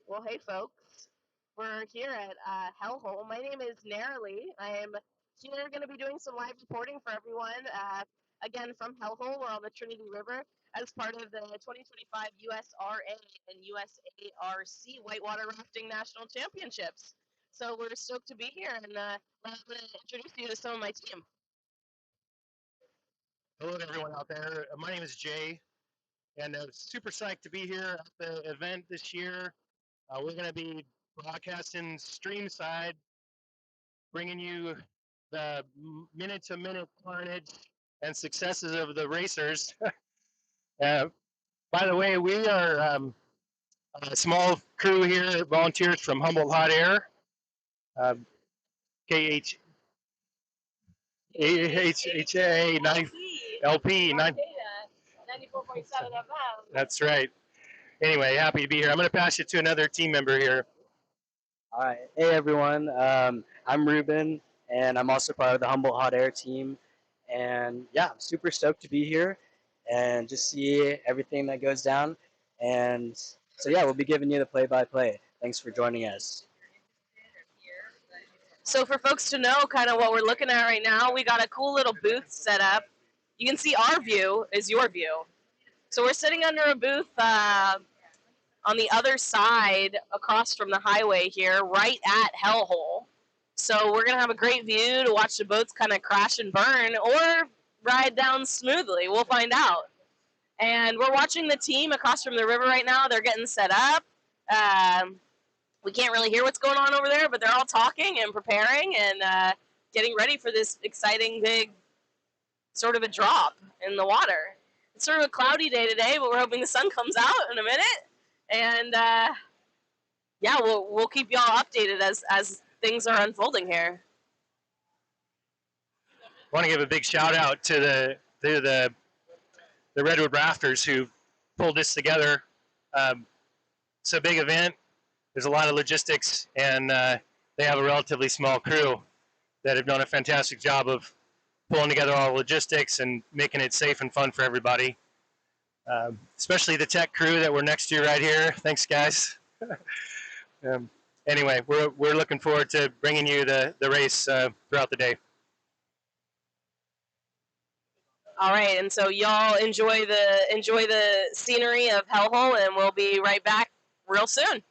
Well, hey, folks. We're here at Hellhole. My name is Naralee. I am here going to be doing some live reporting for everyone. Again, from Hellhole. We're on the Trinity River as part of the 2025 USRA and USARC Whitewater Rafting National Championships. So we're stoked to be here, and I'm going to introduce you to some of my team. Hello to everyone out there. My name is Jay, and super psyched to be here at the event this year. We're going to be broadcasting stream side, bringing you the minute-to-minute carnage and successes of the racers. By the way, we are a small crew here, volunteers from Humboldt Hot Air, KHHA 90 LP 94.7 FM. That's right. Anyway, happy to be here. I'm going to pass you to another team member here. All right. Hey, everyone. I'm Ruben, and I'm also part of the Humboldt Hot Air team. And yeah, I'm super stoked to be here and just see everything that goes down. And so, yeah, we'll be giving you the play-by-play. Thanks for joining us. So for folks to know kind of what we're looking at right now, we got a cool little booth set up. You can see our view is your view. So we're sitting under a booth on the other side across from the highway here, right at Hellhole. So we're going to have a great view to watch the boats kind of crash and burn or ride down smoothly. We'll find out. And we're watching the team across from the river right now. They're getting set up. We can't really hear what's going on over there, but they're all talking and preparing and getting ready for this exciting big sort of a drop in the water. It's sort of a cloudy day today, but we're hoping the sun comes out in a minute. And yeah, we'll keep y'all updated as things are unfolding here. I want to give a big shout out to the Redwood Rafters who pulled this together. It's a big event. There's a lot of logistics, and they have a relatively small crew that have done a fantastic job of pulling together all the logistics and making it safe and fun for everybody. Especially the tech crew that we're next to right here. Thanks, guys. Anyway, we're looking forward to bringing you the race throughout the day. All right, and so y'all enjoy the scenery of Hellhole, and we'll be right back real soon.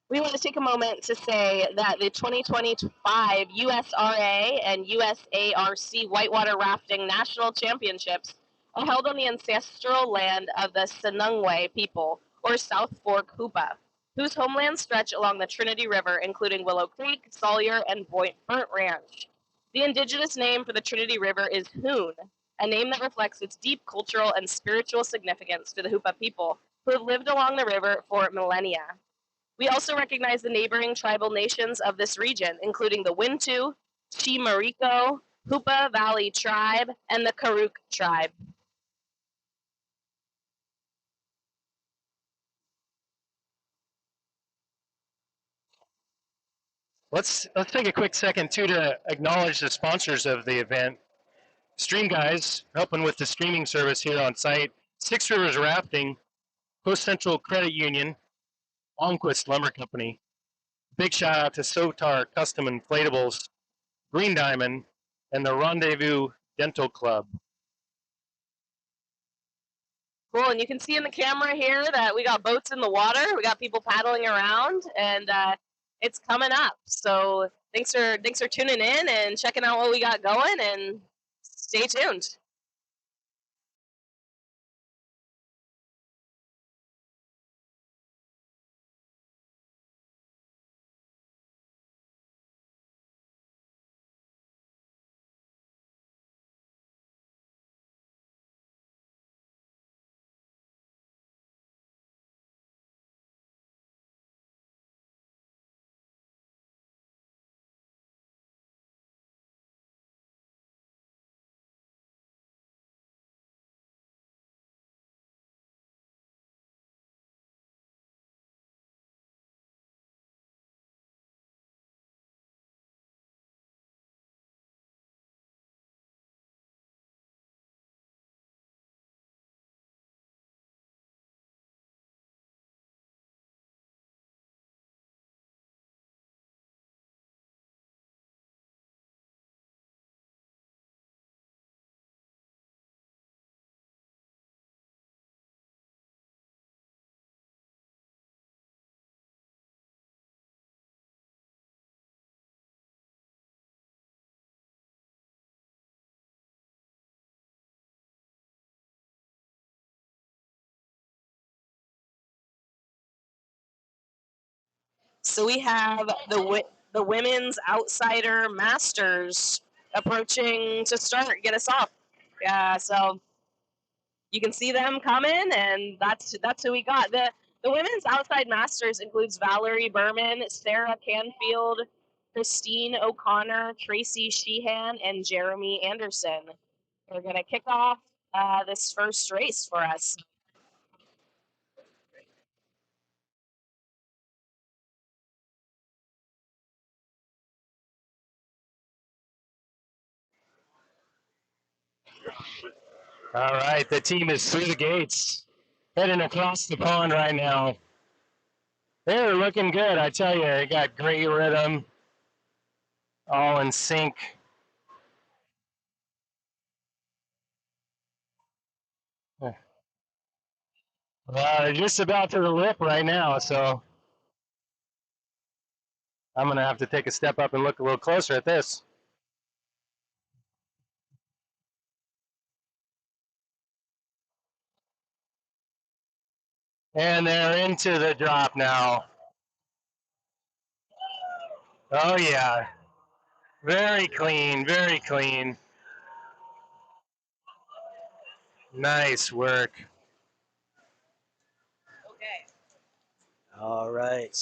We want to take a moment to say that the 2025 USRA and USARC Whitewater Rafting National Championships are held on the ancestral land of the Sinungwe people, or South Fork Hoopa, whose homelands stretch along the Trinity River, including Willow Creek, Sawyer, and Burnt Ranch. The indigenous name for the Trinity River is Hoon, a name that reflects its deep cultural and spiritual significance to the Hoopa people, who have lived along the river for millennia. We also recognize the neighboring tribal nations of this region, including the Wintu, Chimariko, Hoopa Valley Tribe, and the Karuk Tribe. Let's take a quick second too to acknowledge the sponsors of the event. Stream Guys, helping with the streaming service here on site. Six Rivers Rafting, Coast Central Credit Union, Longquist Lumber Company. Big shout out to Sotar Custom Inflatables, Green Diamond, and the Rendezvous Dental Club. Cool, and you can see in the camera here that we got boats in the water. We got people paddling around, and it's coming up. So thanks for tuning in and checking out what we got going, and stay tuned. So we have the women's outsider masters approaching to start, get us off. Yeah, so you can see them coming, and that's who we got. The women's outside masters includes Valerie Berman, Sarah Canfield, Christine O'Connor, Tracy Sheehan, and Jeremy Anderson. They're gonna kick off this first race for us. All right, the team is through the gates, heading across the pond right now. They're looking good, I tell you. They got great rhythm, all in sync. Well, they're just about to the lip right now, so I'm going to have to take a step up and look a little closer at this. And they're into the drop now. Oh, yeah. Very clean, very clean. Nice work. Okay. All right.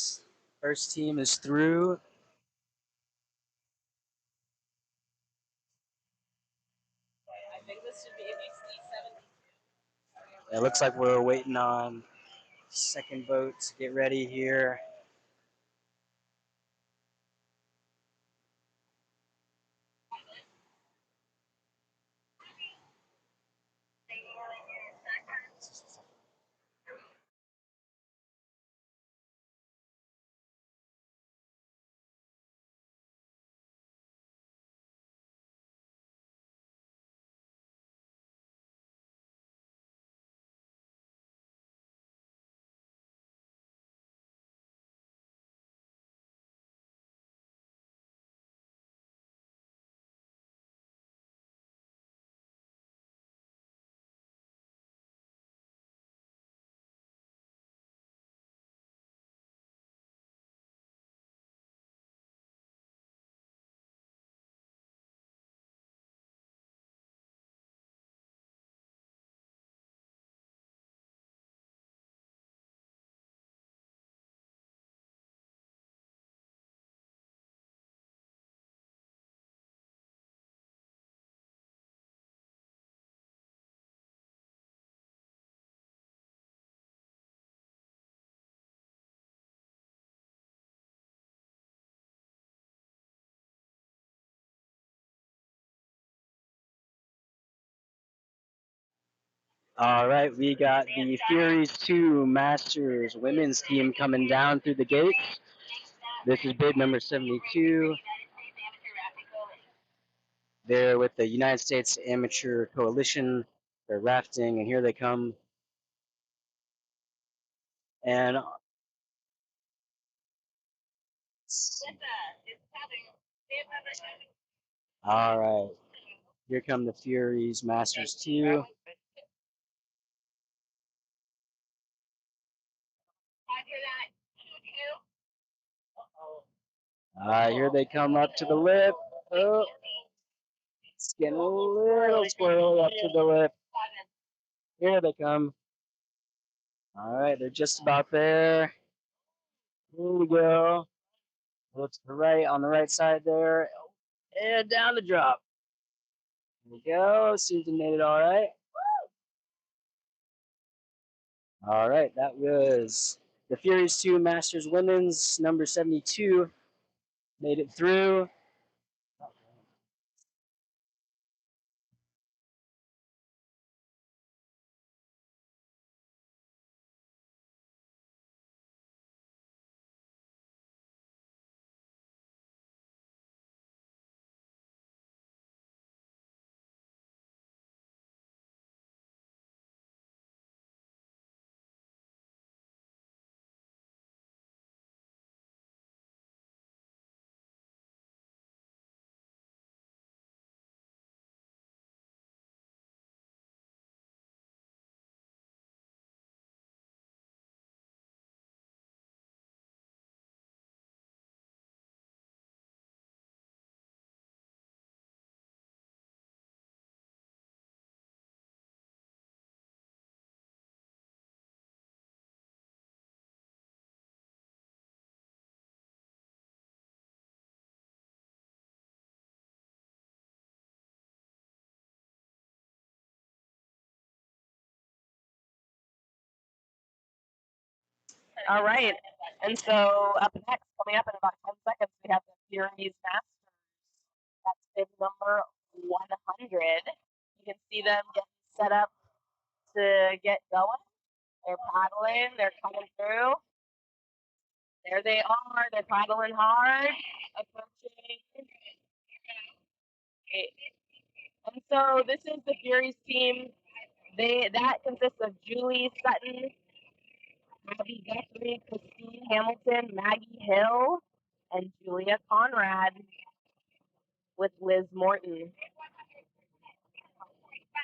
First team is through. I think this should be It looks like we're waiting on second boat to get ready here. All right, we got the Furies 2 Masters women's team coming down through the gates. This is bid number 72. They're with the United States Amateur Coalition. They're rafting, and here they come. And all right, here come the Furies Masters 2. Here they come up to the lip. Oh, it's getting a little squirrely up to the lip. Here they come. All right, they're just about there. Here we go. Look to the right, on the right side there. And down the drop. There we go. Susan made it all right. All right, that was the Furies 2 Masters Women's number 72. Made it through. All right. And so up next, coming up in about 10 seconds, we have the Furies Masters. That's bid number 100. You can see them getting set up to get going. They're paddling. They're coming through. There they are. They're paddling hard, approaching. And so this is the Furies team. That consists of Julie Sutton, Abby Guthrie, Christine Hamilton, Maggie Hill, and Julia Conrad with Liz Morton.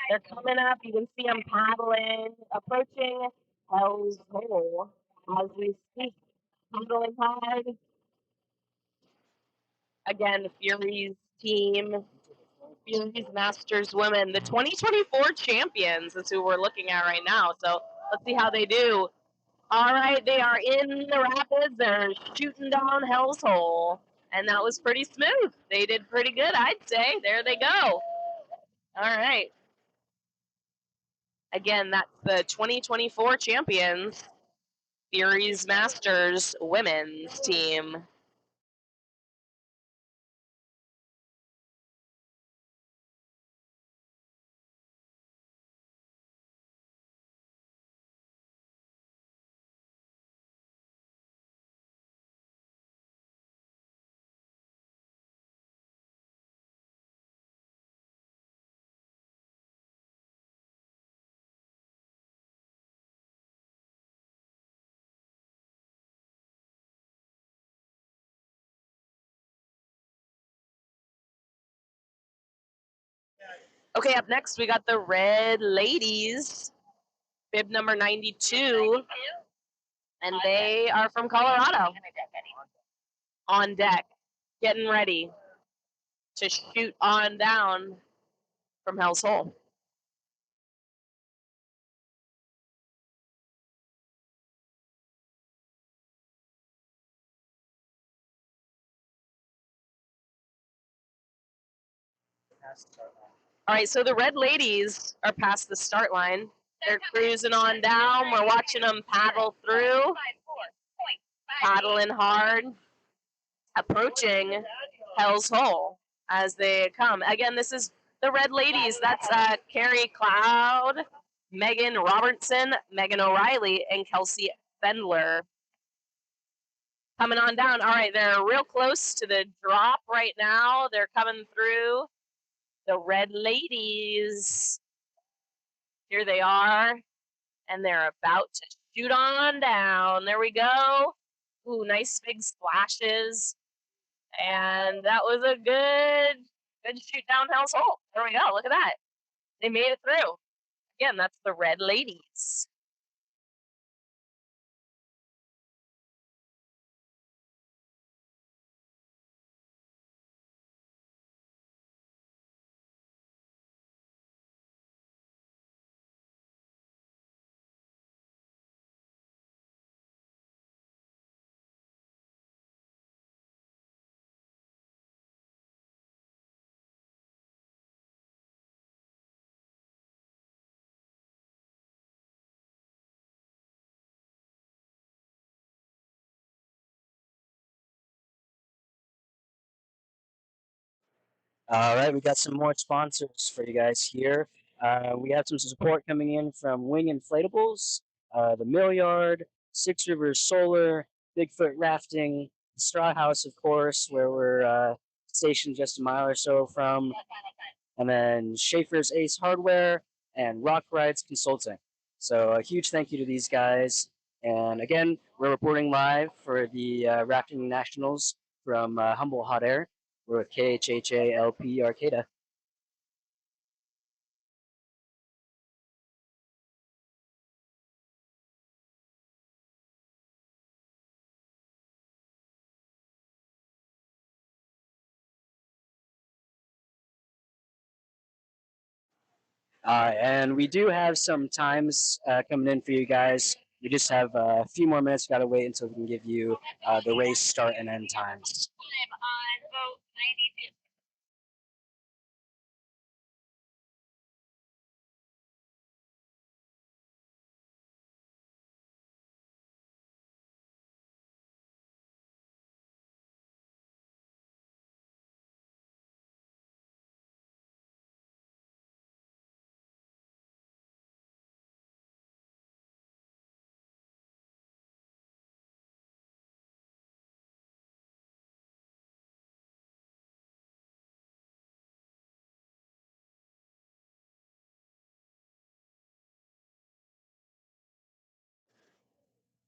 They're coming up. You can see them paddling, approaching Hell's Hole as we speak. Paddling hard. Again, Furies team, Furies Masters women, the 2024 champions is who we're looking at right now. So let's see how they do. All right, they are in the rapids. They're shooting down Hell's Hole. And that was pretty smooth. They did pretty good, I'd say. There they go. All right. Again, that's the 2024 champions, Furies Masters women's team. Okay, up next we got the Red Ladies, bib number 92, and they are from Colorado. On deck, getting ready to shoot on down from Hell's Hole. All right, so the Red Ladies are past the start line. They're cruising on down. We're watching them paddle through, paddling hard, approaching Hell's Hole as they come. Again, this is the Red Ladies. That's Carrie Cloud, Megan Robertson, Megan O'Reilly, and Kelsey Fendler. Coming on down. All right, they're real close to the drop right now. They're coming through. The Red Ladies. Here they are. And they're about to shoot on down. There we go. Ooh, nice big splashes. And that was a good shoot down Hell's Hole. There we go. Look at that. They made it through. Again, that's the Red Ladies. All right, we got some more sponsors for you guys here. We have some support coming in from Wing Inflatables, the Mill Yard, Six Rivers Solar, Bigfoot Rafting, Straw House, of course, where we're stationed just a mile or so from, and then Schaefer's Ace Hardware and Rock Rides Consulting. So a huge thank you to these guys. And again, we're reporting live for the Rafting Nationals from Humboldt Hot Air. We're with KHHA-LP Arcata. And we do have some times coming in for you guys. We just have a few more minutes. Got to wait until we can give you the race start and end times.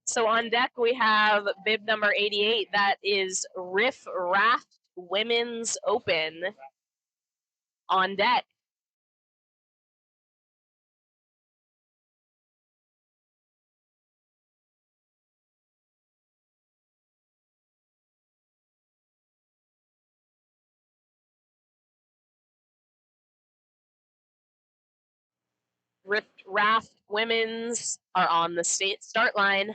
So on deck we have bib number 88. That is Riff Raft Women's Open on deck. Riff Raft Women's are on the state start line.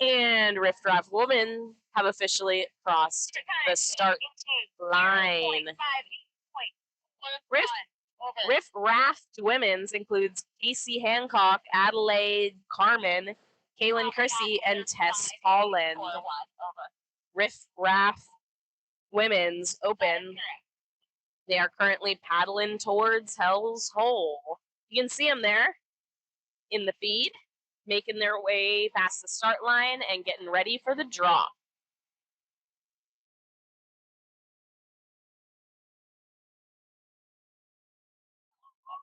And Riff Raft Women have officially crossed the start line. Riff Raft Women's includes Casey Hancock, Adelaide Carmen, Kaylin Kersey, and Tess Holland. Riff Raft Women's Open. They are currently paddling towards Hell's Hole. You can see them there in the feed, making their way past the start line and getting ready for the drop.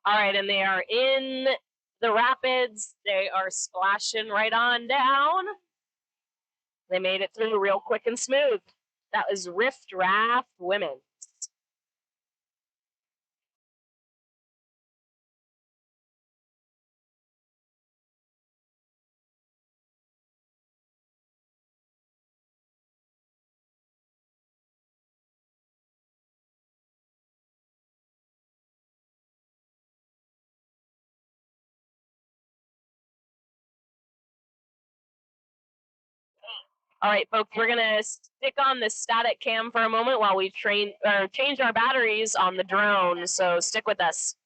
All right, and they are in the rapids. They are splashing right on down. They made it through real quick and smooth. That was Riff Raft Women. All right, folks, we're gonna stick on the static cam for a moment while we change our batteries on the drone. So stick with us.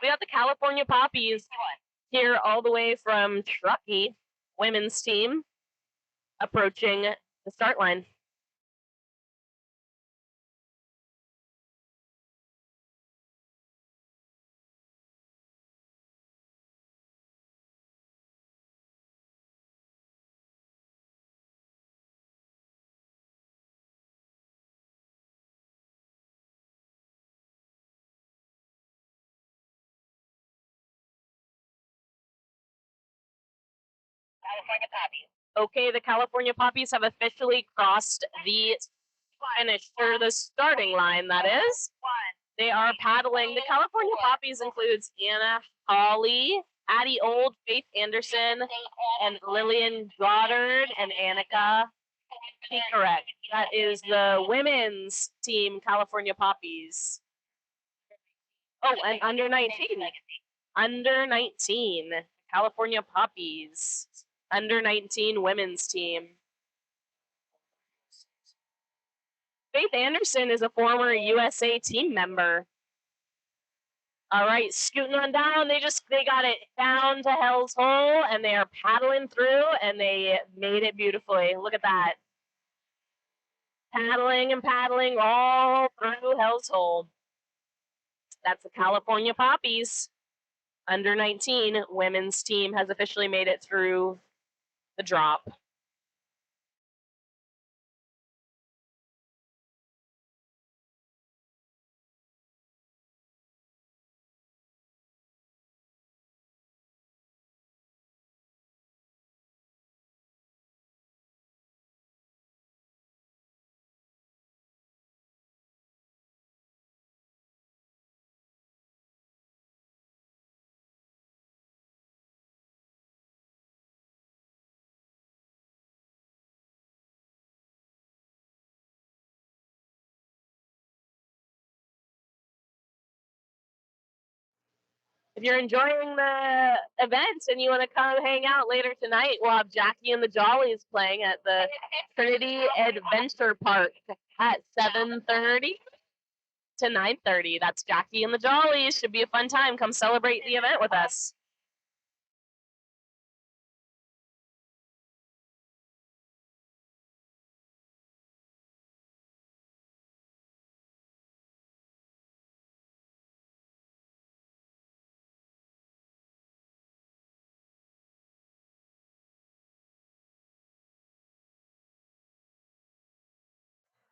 We got the California Poppies here all the way from Truckee, women's team, approaching the start line. Okay, the California Poppies have officially crossed the finish, or the starting line, that is. They are paddling. The California Poppies includes Anna Hawley, Addie Old, Faith Anderson, and Lillian Goddard, and Annika. Correct. That is the women's team, California Poppies. Oh, and under 19. Under 19, California Poppies. Under 19 women's team. Faith Anderson is a former USA team member. All right, scooting on down. They got it down to Hell's Hole, and they are paddling through, and they made it beautifully. Look at that. Paddling and paddling all through Hell's Hole. That's the California Poppies. Under 19 women's team has officially made it through the drop. If you're enjoying the event and you want to come hang out later tonight, we'll have Jackie and the Jollies playing at the Trinity Adventure Park at 7:30 to 9:30. That's Jackie and the Jollies. Should be a fun time. Come celebrate the event with us.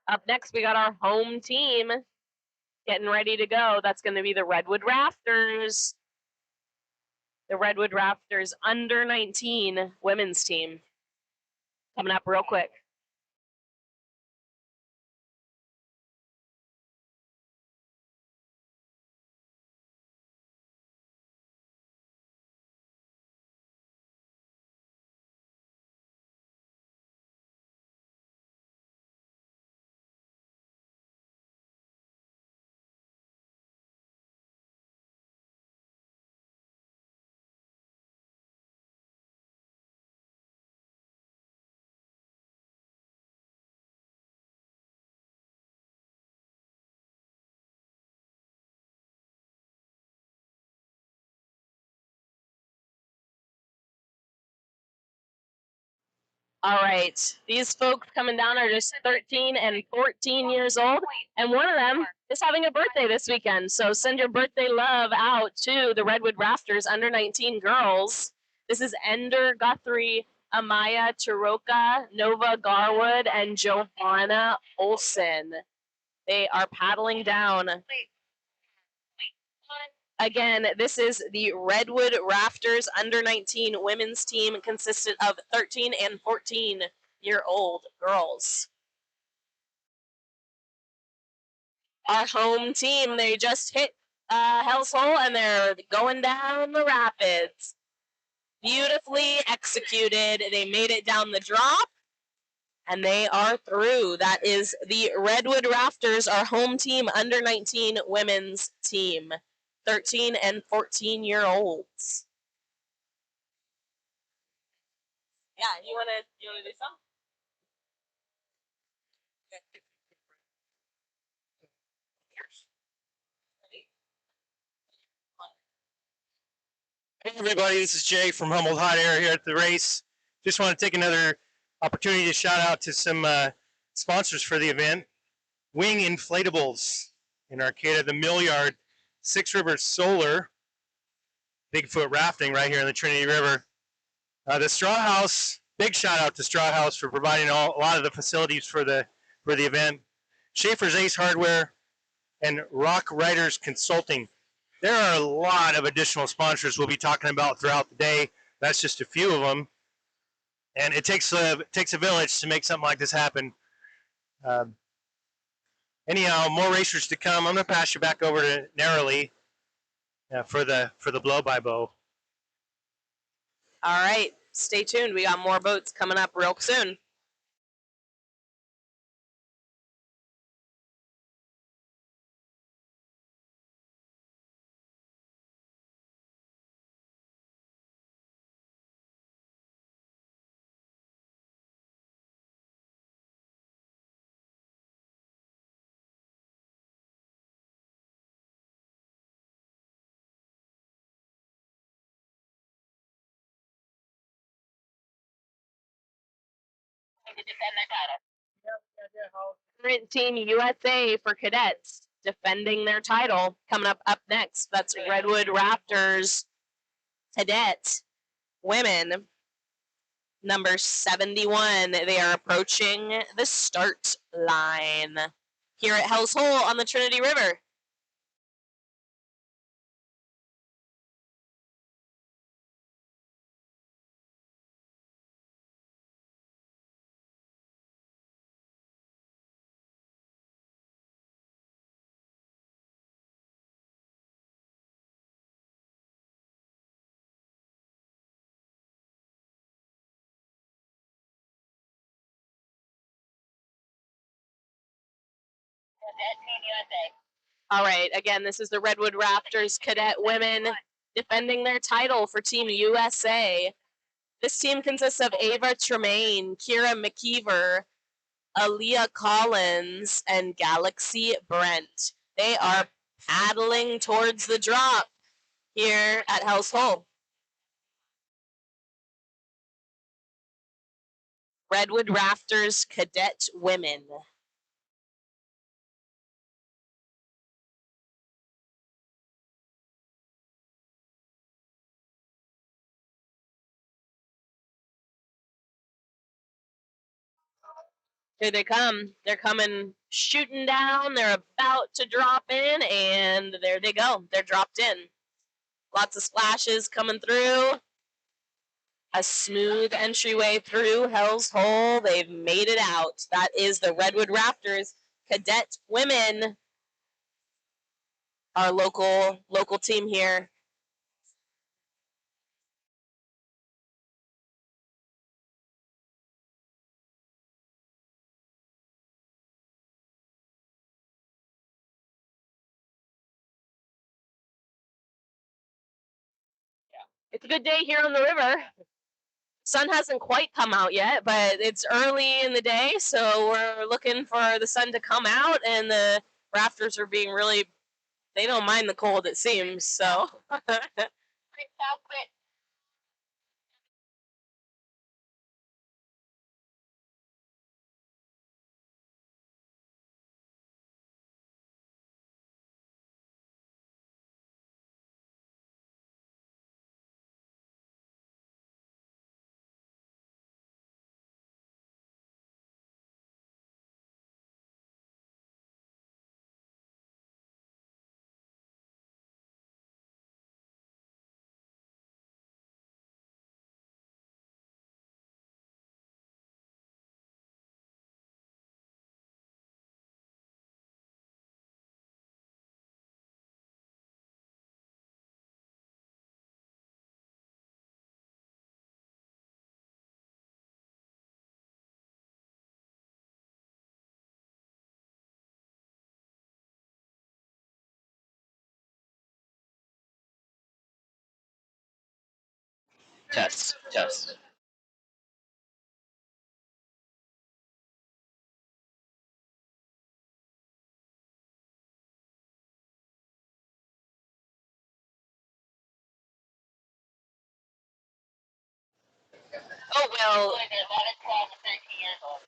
Up next, we got our home team getting ready to go. That's going to be the Redwood Rafters. The Redwood Rafters under 19 women's team. Coming up real quick. All right, these folks coming down are just 13 and 14 years old, and one of them is having a birthday this weekend. So send your birthday love out to the Redwood Rafters under 19 girls. This is Ender Guthrie, Amaya Taroka, Nova Garwood, and Johanna Olson. They are paddling down. Again, this is the Redwood Rafters under 19 women's team, consisted of 13 and 14-year-old girls. Our home team, they just hit Hell's Hole, and they're going down the rapids. Beautifully executed. They made it down the drop, and they are through. That is the Redwood Rafters, our home team under 19 women's team. 13 and 14-year-olds. Yeah, you wanna do some? everybody, this is Jay from Humboldt Hot Air here at the race. Just want to take another opportunity to shout out to some sponsors for the event. Wing Inflatables in Arcata, the Milliard, Six Rivers Solar, Bigfoot Rafting right here in the Trinity River. The Straw House, big shout out to Straw House for providing a lot of the facilities for the event. Schaefer's Ace Hardware and Rock Riders Consulting. There are a lot of additional sponsors we'll be talking about throughout the day. That's just a few of them. And it takes a village to make something like this happen. Anyhow, more racers to come. I'm going to pass you back over to Narrowly for the blow-by-blow. All right, stay tuned. We got more boats coming up real soon. Current Team USA for cadets defending their title. Coming up next, that's Redwood Raptors cadet women, number 71. They are approaching the start line here at Hell's Hole on the Trinity River. All right, again, this is the Redwood Raptors cadet women defending their title for Team USA. This team consists of Ava Tremaine, Kira McKeever, Aaliyah Collins, and Galaxy Brent. They are paddling towards the drop here at Hell's Hole. Redwood Raptors cadet women. Here they come. They're coming shooting down. They're about to drop in, and there they go. They're dropped in. Lots of splashes coming through. A smooth entryway through Hell's Hole. They've made it out. That is the Redwood Raptors cadet women, our local team here. It's a good day here on the river. Sun hasn't quite come out yet, but it's early in the day, so we're looking for the sun to come out, and the rafters are being really, they don't mind the cold, it seems, so. Test. Oh, well,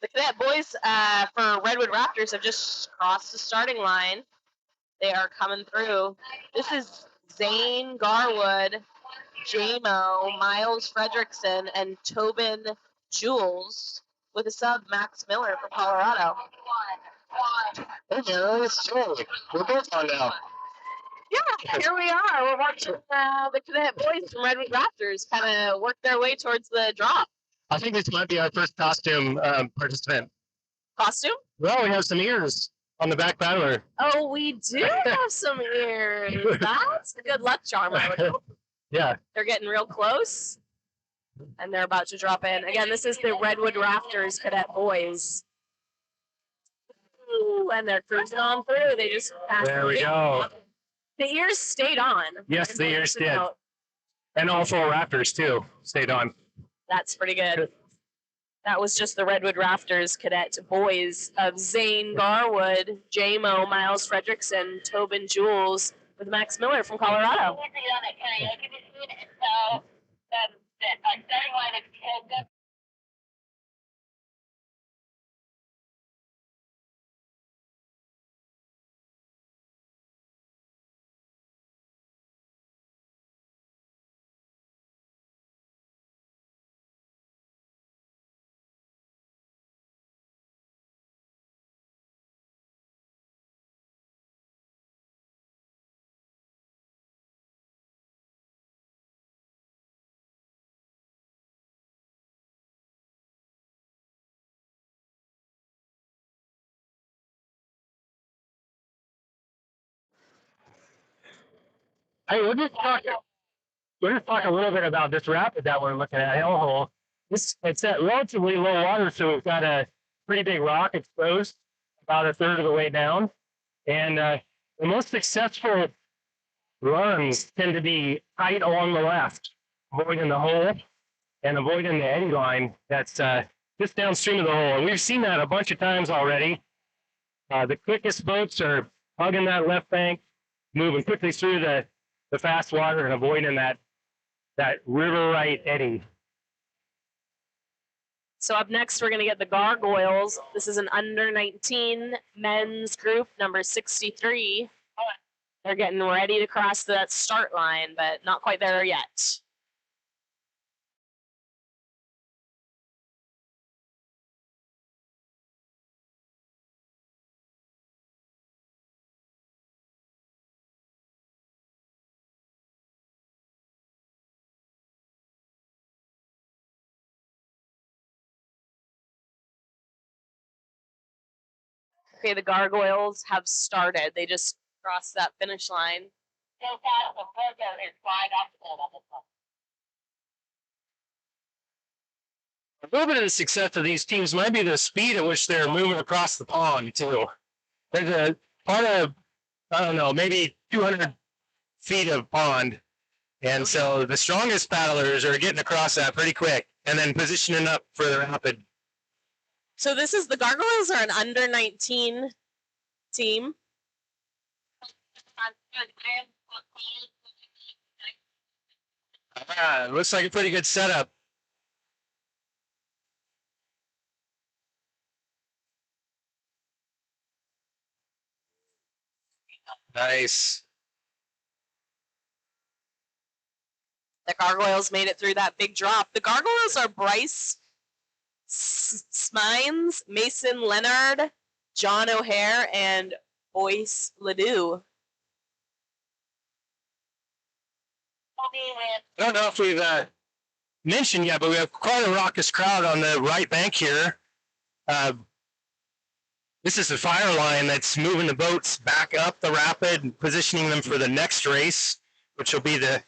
the cadet boys for Redwood Raptors have just crossed the starting line. They are coming through. This is Zane Garwood, JMO, Miles Fredrickson, and Tobin Jules with a sub, Max Miller from Colorado. Hey, Mary, it's Joey. We're both on now. Yeah, here we are. We're watching the cadet boys from Redwood Raptors kind of work their way towards the drop. I think this might be our first costume participant. Costume? Well, we have some ears on the back paddler. Oh, we do have some ears. That's a good luck charm, I would hope. Yeah. They're getting real close, and they're about to drop in. Again, this is the Redwood Raptors cadet boys. Ooh, and they're cruising on through. They just passed. There we go. The ears stayed on. Yes, the ears did. And all 4 Raptors, too, stayed on. That's pretty good. That was just the Redwood Raptors cadet boys of Zane Garwood, JMO, Miles Fredrickson, Tobin Jules, with Max Miller from Colorado. Hey, we'll just talk a little bit about this rapid that we're looking at, Hellhole. It's at relatively low water, so we've got a pretty big rock exposed about a third of the way down. And the most successful runs tend to be tight along the left, avoiding the hole and avoiding the eddy line that's just downstream of the hole. And we've seen that a bunch of times already. The quickest boats are hugging that left bank, moving quickly through the fast water and avoiding that river right eddy. So up next, we're going to get the Gargoyles. This is an under 19 men's group, number 63. They're getting ready to cross that start line, but not quite there yet. Okay, the Gargoyles have started. They just crossed that finish line. A little bit of the success of these teams might be the speed at which they're moving across the pond, too. There's a part of, I don't know, maybe 200 feet of pond. And so the strongest paddlers are getting across that pretty quick and then positioning up for the rapid. So this is the Gargoyles are an under 19 team. Looks like a pretty good setup. Nice. The Gargoyles made it through that big drop. The Gargoyles are Bryce Smines, Mason Leonard, John O'Hare, and Boyce Ledoux. I don't know if we've mentioned yet, but we have quite a raucous crowd on the right bank here. This is the fire line that's moving the boats back up the rapid and positioning them for the next race, which will be the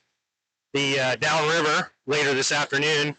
Downriver later this afternoon.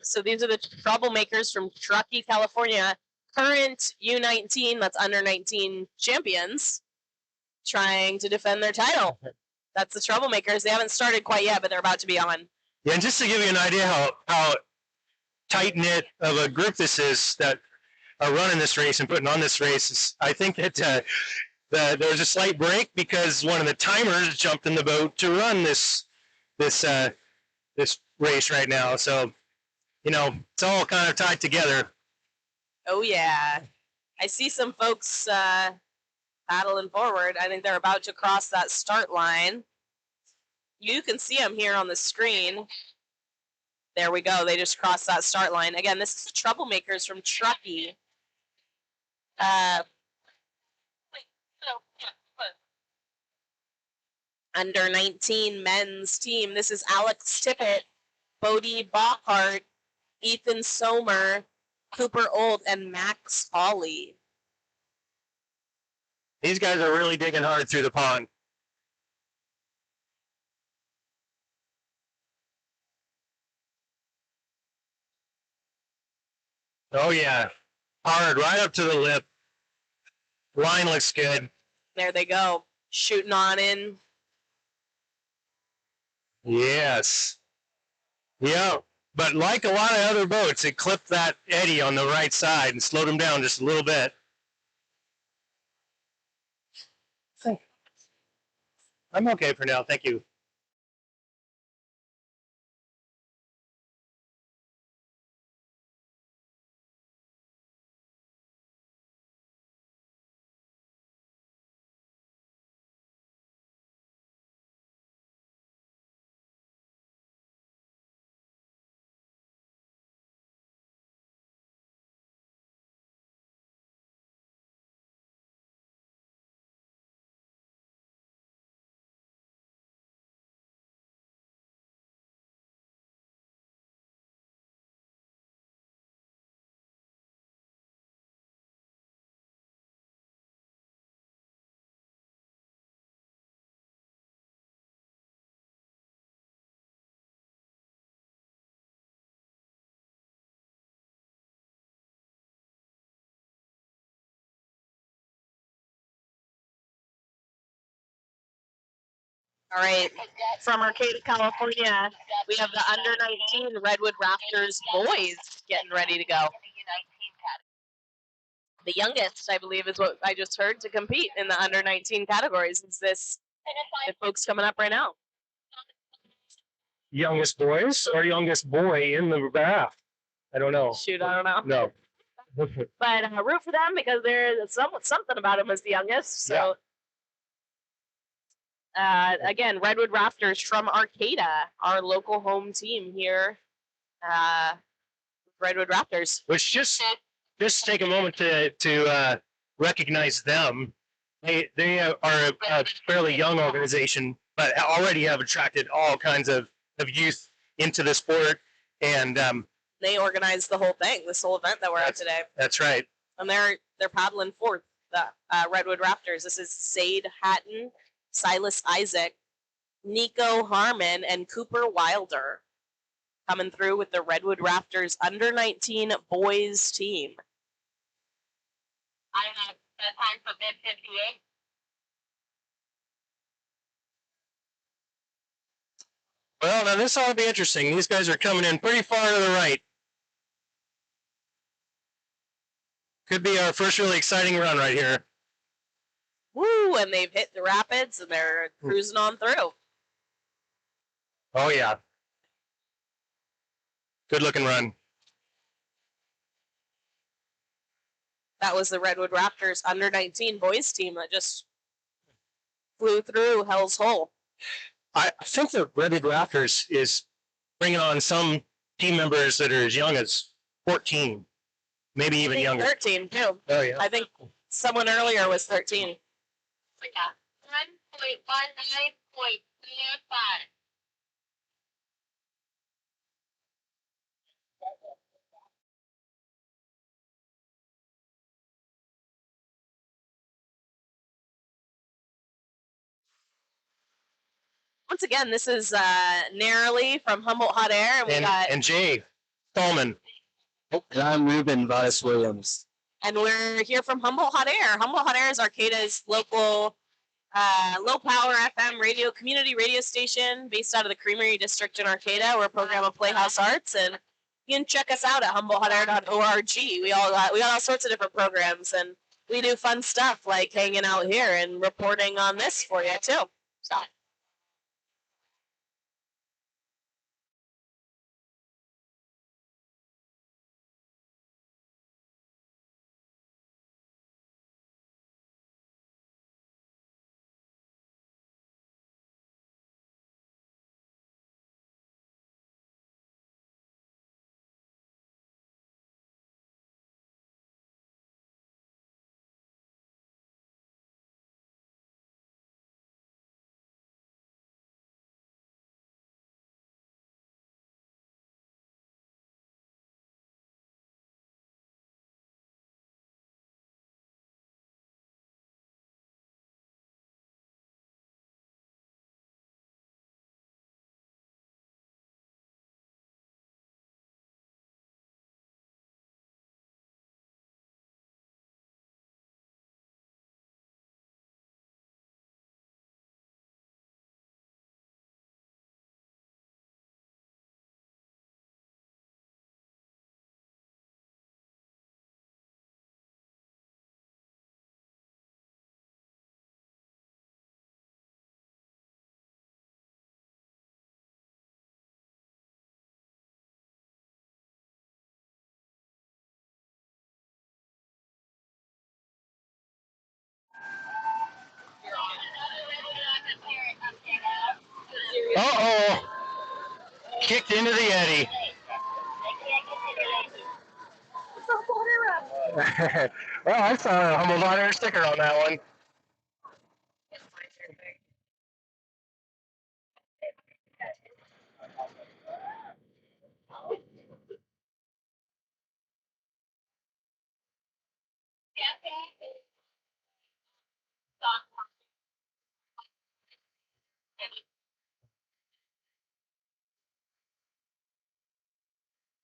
So these are the troublemakers from Truckee, California, current U19, that's under 19 champions, trying to defend their title. That's the troublemakers. They haven't started quite yet, but they're about to be on. Yeah, and just to give you an idea how tight-knit of a group this is that are running this race and putting on this race, I think that there was a slight break because one of the timers jumped in the boat to run this race right now. So, you know, it's all kind of tied together. Oh, yeah. I see some folks paddling forward. I think they're about to cross that start line. You can see them here on the screen. There we go. They just crossed that start line. Again, this is the troublemakers from Truckee. Under 19 men's team. This is Alex Tippett, Bodie Bockhart, Ethan Somer, Cooper Old, and Max Hawley. These guys are really digging hard through the pond. Oh, yeah. Hard, right up to the lip. Line looks good. There they go. Shooting on in. Yes. Yeah. But like a lot of other boats, it clipped that eddy on the right side and slowed them down just a little bit. I'm okay for now. Thank you. All right. From Arcata, California, we have the under 19 Redwood Rafters boys getting ready to go. The youngest, I believe, is what I just heard to compete in the under 19 categories. Is this the folks coming up right now? Youngest boys or youngest boy in the raft? I don't know. Shoot, I don't know. No. But root for them because there's something about him as the youngest. So, again, Redwood Rafters from Arcata, our local home team here. Redwood Rafters. Which just take a moment to recognize them. They are a fairly young organization, but already have attracted all kinds of youth into the sport, and they organized the whole thing, this whole event that we're at today. That's right. And they're paddling forth the Redwood Rafters. This is Sade Hatton, Silas Isaac, Nico Harmon, and Cooper Wilder coming through with the Redwood Rafters under 19 boys team. I have the time for mid 58. Well, now this ought to be interesting. These guys are coming in pretty far to the right. Could be our first really exciting run right here. Woo! And they've hit the rapids and they're cruising on through. Oh, yeah. Good looking run. That was the Redwood Raptors under 19 boys team that just flew through Hell's Hole. I think the Redwood Raptors is bringing on some team members that are as young as 14, maybe even younger. 13 too. Oh yeah. I think someone earlier was 13. Yeah. 1.19.05. Once again, this is Narrowly from Humboldt Hot Air, and we got and Jay Stallman. And I'm Ruben Vadas Williams. And we're here from Humboldt Hot Air. Humboldt Hot Air is Arcata's local low power FM radio community radio station based out of the Creamery District in Arcata. We're a program of Playhouse Arts, and you can check us out at humboldthotair.org. We got all sorts of different programs, and we do fun stuff like hanging out here and reporting on this for you too. So. Uh-oh. Kicked into the eddy. Well, I saw a Humboldt Hot Air sticker on that one.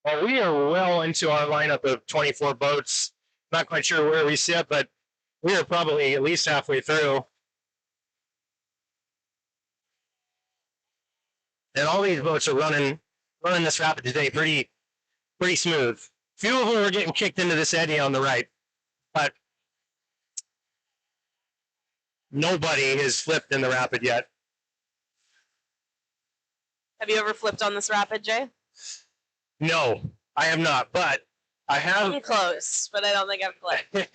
Well, we are well into our lineup of 24 boats. Not quite sure where we sit, but we are probably at least halfway through. And all these boats are running this rapid today pretty smooth. Few of them are getting kicked into this eddy on the right, but nobody has flipped in the rapid yet. Have you ever flipped on this rapid, Jay? No, I have not, but I have. I'm close, but I don't think I've flipped.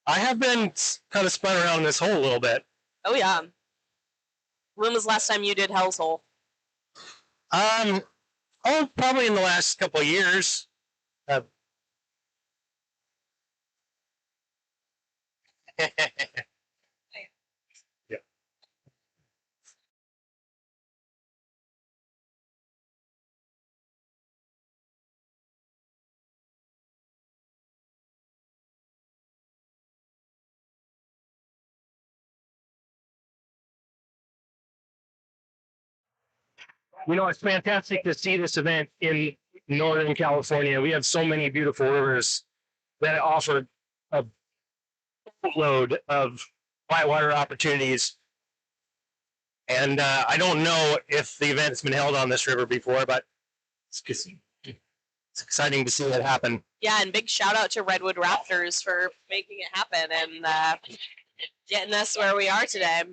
I have been kind of spun around this hole a little bit. Oh yeah. When was the last time you did Hell's Hole? Probably in the last couple of years. Yeah. You know, it's fantastic to see this event in Northern California. We have so many beautiful rivers that offer a load of whitewater opportunities. And I don't know if the event's been held on this river before, but it's exciting to see that happen. Yeah, and big shout out to Redwood Rafters for making it happen and getting us where we are today.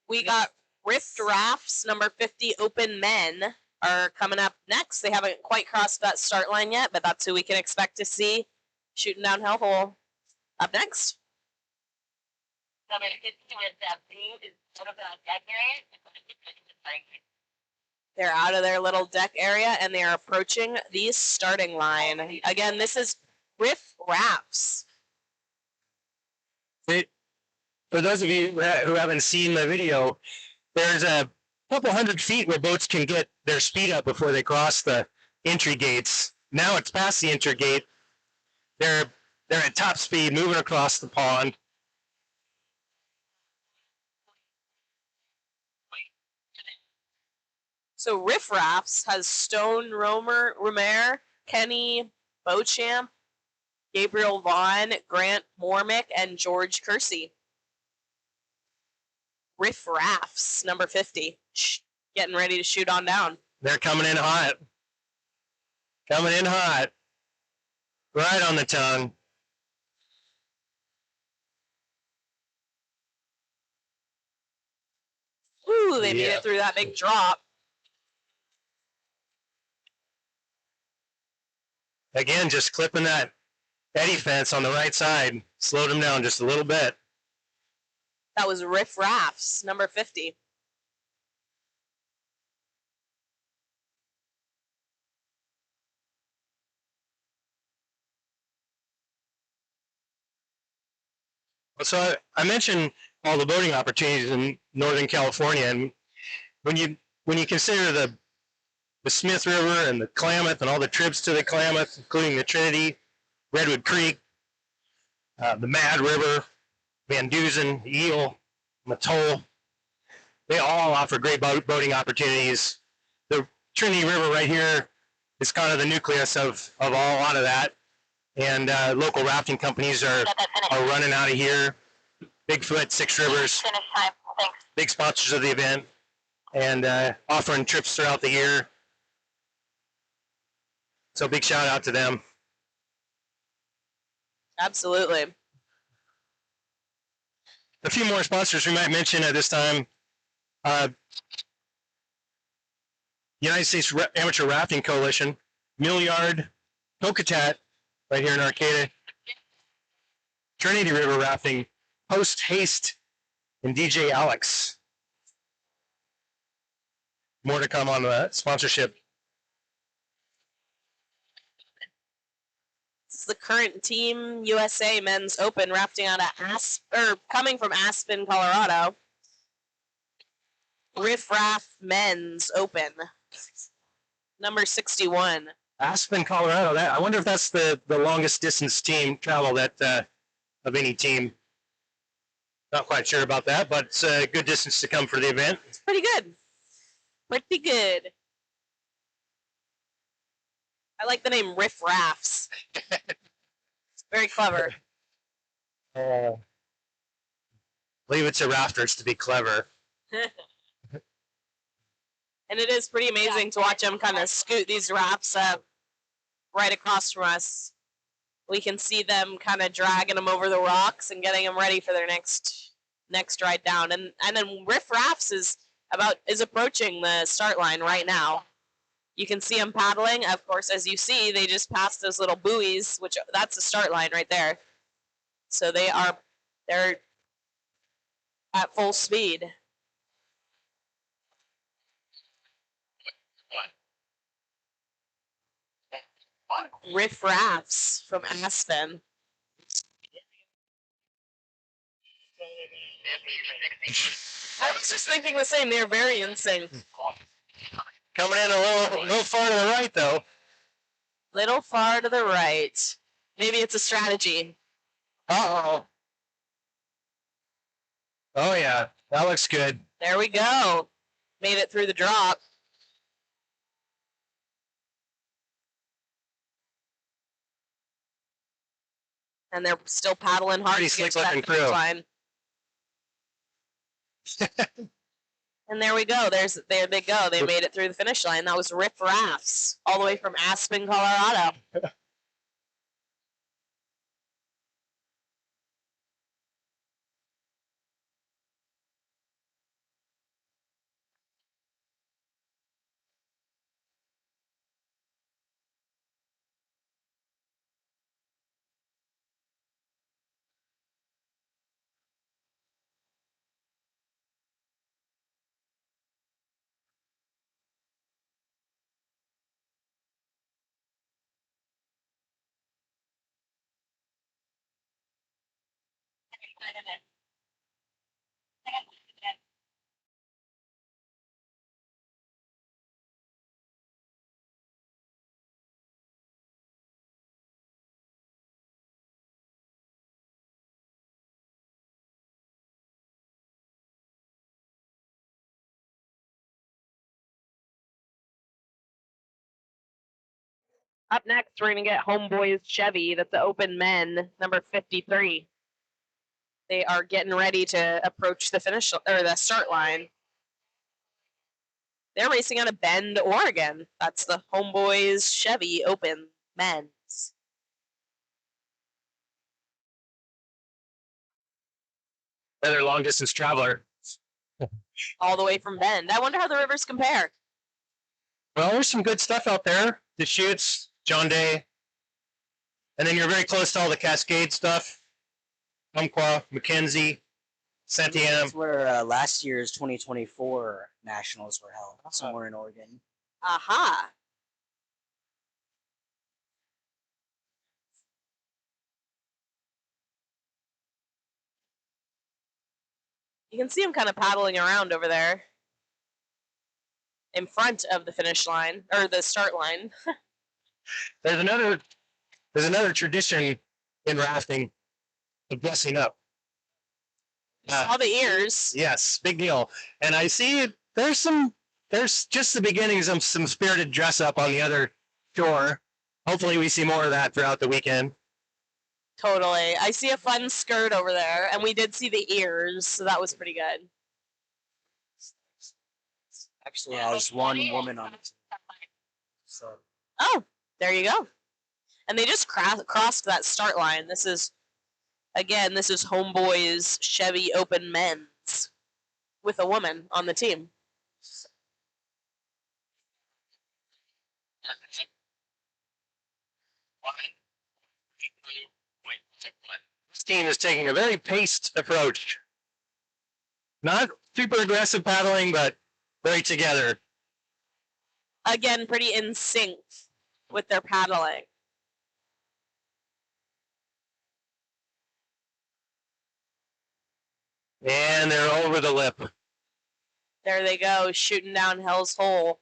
We got Rift Rafts number 50 Open Men are coming up next. They haven't quite crossed that start line yet, but that's who we can expect to see shooting down Hell Hole up next. They're out of their little deck area and they are approaching the starting line. Again, this is Rift Rafts. For those of you who haven't seen the video, there's a couple 100 feet where boats can get their speed up before they cross the entry gates. Now it's past the entry gate. They're at top speed moving across the pond. So Riff Rafts has Stone Romer, Kenny Beauchamp, Gabriel Vaughn, Grant Mormick, and George Kersey. Riff Rafts, number 50, getting ready to shoot on down. They're coming in hot. Coming in hot. Right on the tongue. Ooh, they made it through that big drop. Again, just clipping that eddy fence on the right side. Slowed him down just a little bit. That was Riff Rafts, number 50. So I mentioned all the boating opportunities in Northern California, and when you consider the Smith River and the Klamath and all the trips to the Klamath, including the Trinity, Redwood Creek, the Mad River, Van Dusen, Eel, Mattole, they all offer great boating opportunities. The Trinity River right here is kind of the nucleus of a lot of that. And local rafting companies are running out of here. Bigfoot, Six Rivers, big sponsors of the event, and offering trips throughout the year. So big shout out to them. Absolutely. A few more sponsors we might mention at this time. United States Amateur Rafting Coalition, Milliard, Kokatat, right here in Arcata, Trinity River Rafting, Post Haste, and DJ Alex. More to come on the sponsorship. This is the current Team USA Men's Open rafting out of coming from Aspen, Colorado. Riff Raff Men's Open, number 61. Aspen, Colorado. I wonder if that's the longest distance team travel that of any team. Not quite sure about that, but it's a good distance to come for the event. It's pretty good. Pretty good. I like the name Riff Rafts. It's very clever. Leave it to rafters to be clever. And it is pretty amazing to watch them kind of scoot these rafts up right across from us. We can see them kind of dragging them over the rocks and getting them ready for their next ride down. And then Riff Rafts is approaching the start line right now. You can see them paddling. Of course, as you see, they just passed those little buoys, which that's the start line right there. So they're at full speed. Riff Rafts from Aspen. I was just thinking the same. They're very insane. Coming in a little far to the right, though. Little far to the right. Maybe it's a strategy. Uh-oh. Oh, yeah. That looks good. There we go. Made it through the drop. And they're still paddling hard Pretty to get slick to that looking finish crew. line. And there we go. There they go. They made it through the finish line. That was Riff Rafts, all the way from Aspen, Colorado. Up next, we're going to get Homeboys Chevy. That's the open men, number 53. They are getting ready to approach the finish or the start line. They're racing out of Bend, Oregon. That's the Homeboys Chevy open men's. Another long distance traveler. All the way from Bend. I wonder how the rivers compare. Well, there's some good stuff out there. Deschutes, John Day. And then you're very close to all the Cascade stuff. Umpqua, McKenzie, Santiam. That's where last year's 2024 Nationals were held, somewhere in Oregon. Aha. You can see him kind of paddling around over there in front of the finish line, or the start line. There's another tradition in rafting of dressing up. All the ears. Yes, big deal. And I see there's just the beginnings of some spirited dress up on the other shore. Hopefully we see more of that throughout the weekend. Totally. I see a fun skirt over there, and we did see the ears, so that was pretty good. Actually has one woman on it. So. Oh, there you go. And they just crossed that start line. This is Homeboys Chevy Open Men's with a woman on the team. This team is taking a very paced approach. Not super aggressive paddling, but very together. Again, pretty in sync with their paddling. And they're over the lip. There they go, shooting down Hell's Hole.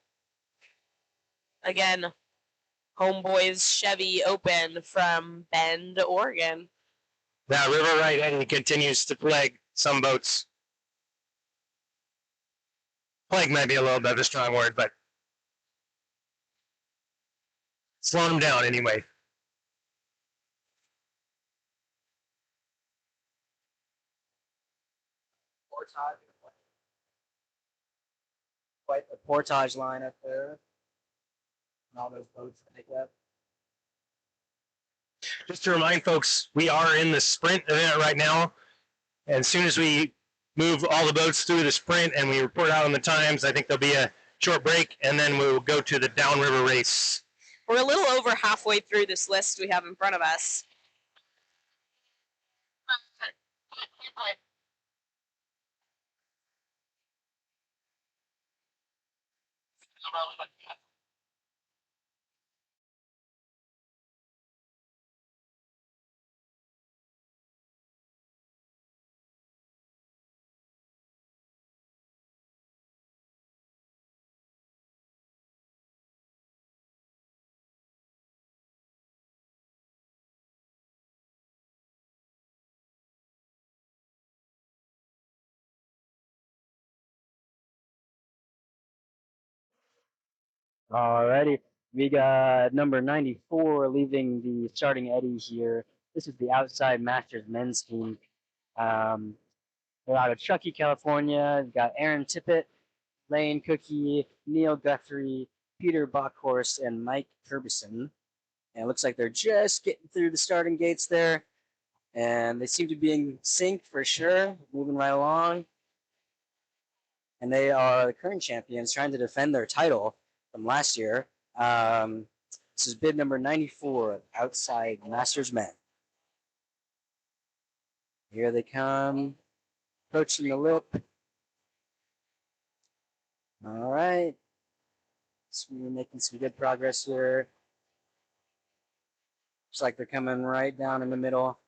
Again, Homeboys Chevy Open from Bend, Oregon. That river right eddy continues to plague some boats. Plague might be a little bit of a strong word, but slow them down anyway. Quite the portage line up there. And all those boats that make up. Just to remind folks, we are in the sprint event right now. And as soon as we move all the boats through the sprint and we report out on the times, I think there'll be a short break, and then we'll go to the Downriver race. We're a little over halfway through this list we have in front of us. Alrighty, we got number 94 leaving the starting eddy here. This is the outside Masters men's team. They're out of Truckee, California. We've got Aaron Tippett, Lane Cookie, Neil Guthrie, Peter Bockhorst, and Mike Curbison. And it looks like they're just getting through the starting gates there. And they seem to be in sync for sure, moving right along. And they are the current champions trying to defend their title from last year. This is bid number 94, outside Masters men. Here they come, approaching the lip. All right. So we're making some good progress here. Looks like they're coming right down in the middle.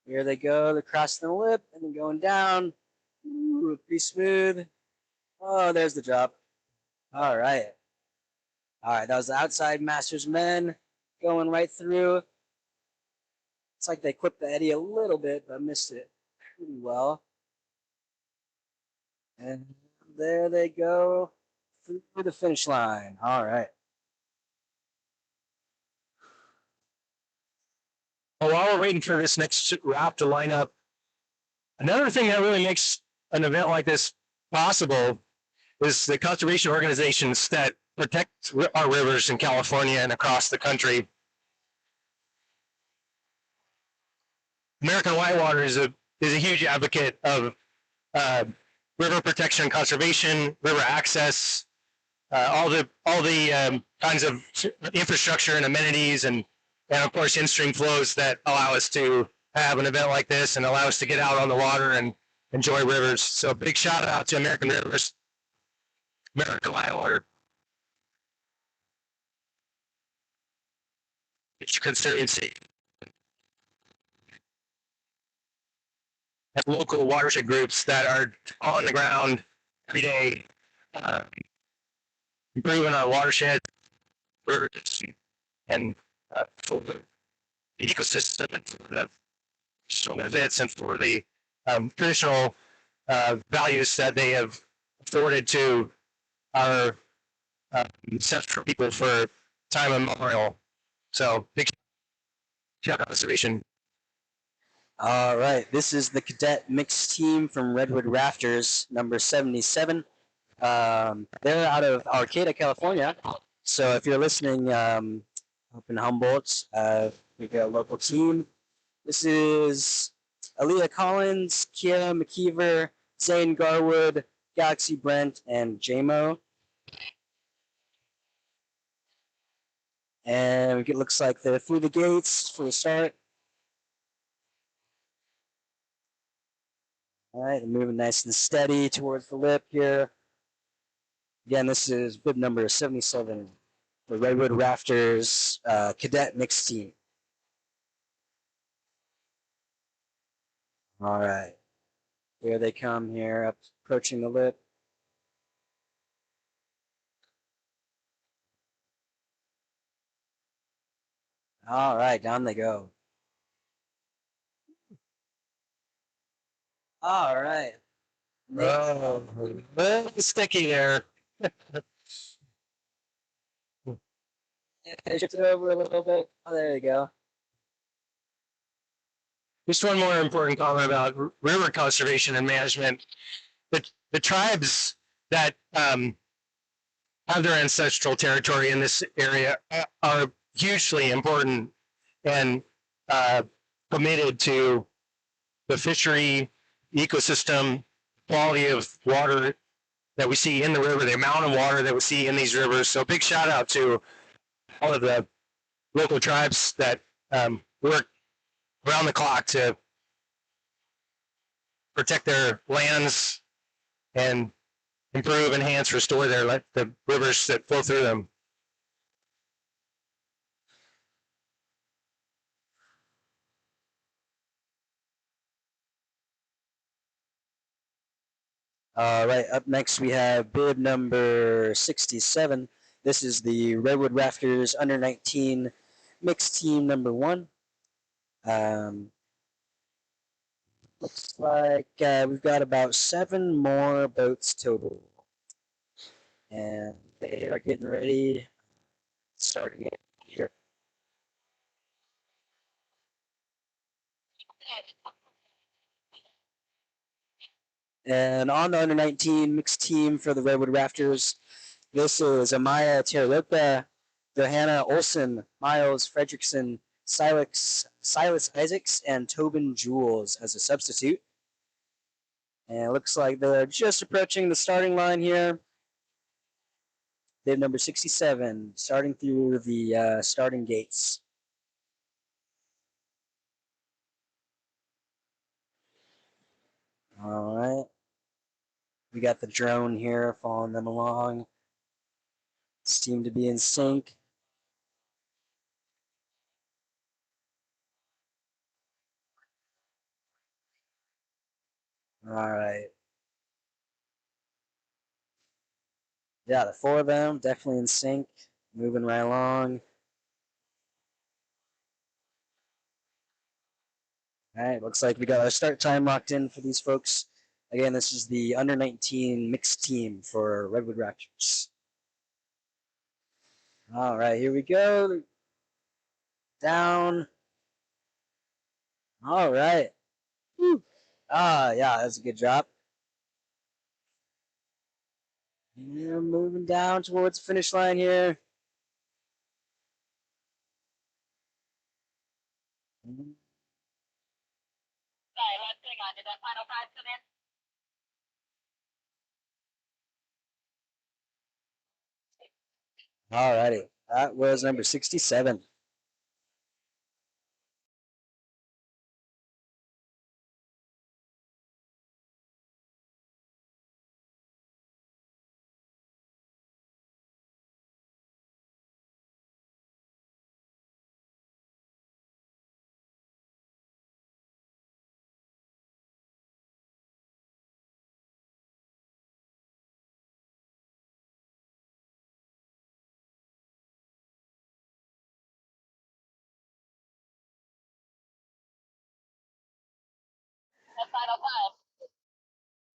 Here they go. They're crossing the lip and then going down. Ooh, pretty smooth. Oh, there's the drop. All right. All right, that was the outside Masters men going right through. It's like they clipped the eddy a little bit, but missed it pretty well. And there they go through the finish line. All right. while we're waiting for this next wrap to line up, another thing that really makes an event like this possible is the conservation organizations that protect our rivers in California and across the country. American Whitewater is a huge advocate of river protection and conservation, river access, all the kinds of infrastructure and amenities, and of course in-stream flows that allow us to have an event like this and allow us to get out on the water and enjoy rivers. So a big shout out to American Rivers, American Whitewater. It's Conservancy. Have local watershed groups that are on the ground every day, improving our watershed rivers and for the ecosystem and for the benefits and for the traditional values that they have afforded to our ancestral people for time immemorial. So big shout out conservation. All right, this is the cadet mixed team from Redwood Rafters, number 77. They're out of Arcata, California. So if you're listening up in Humboldt, we got a local team. This is Aaliyah Collins, Kia McKeever, Zane Garwood, Galaxy Brent, and JMO. And it looks like they're through the gates for the start. All right, moving nice and steady towards the lip here. Again, this is bib number 77, the Redwood Rafters cadet mixed team. All right, here they come here, up approaching the lip. All right, down they go. All right. Oh, a little sticky there. Shift it over a little bit. Oh, there you go. Just one more important comment about river conservation and management. The tribes that have their ancestral territory in this area are hugely important and committed to the fishery ecosystem, quality of water that we see in the river, the amount of water that we see in these rivers. So big shout out to all of the local tribes that work around the clock to protect their lands and improve, enhance, restore the rivers that flow through them. All right, up next we have bib number 67. This is the Redwood Rafters under 19 mixed team number 1. Looks like we've got about 7 more boats total. And they are getting ready, starting it here. And on the under 19 mixed team for the Redwood Rafters, this is Amaya Terroka, Johanna Olson, Miles Fredrickson, Silas Isaacs, and Tobin Jules as a substitute. And it looks like they're just approaching the starting line here. They have number 67 starting through the starting gates. All right. We got the drone here following them along. Seem to be in sync. All right. Yeah, the 4 of them definitely in sync, moving right along. All right, looks like we got our start time locked in for these folks. Again, this is the under 19 mixed team for Redwood Raptors. All right, here we go. Down. All right. Whew. Yeah, that's a good drop. Yeah, moving down towards the finish line here. All righty. That was number 67.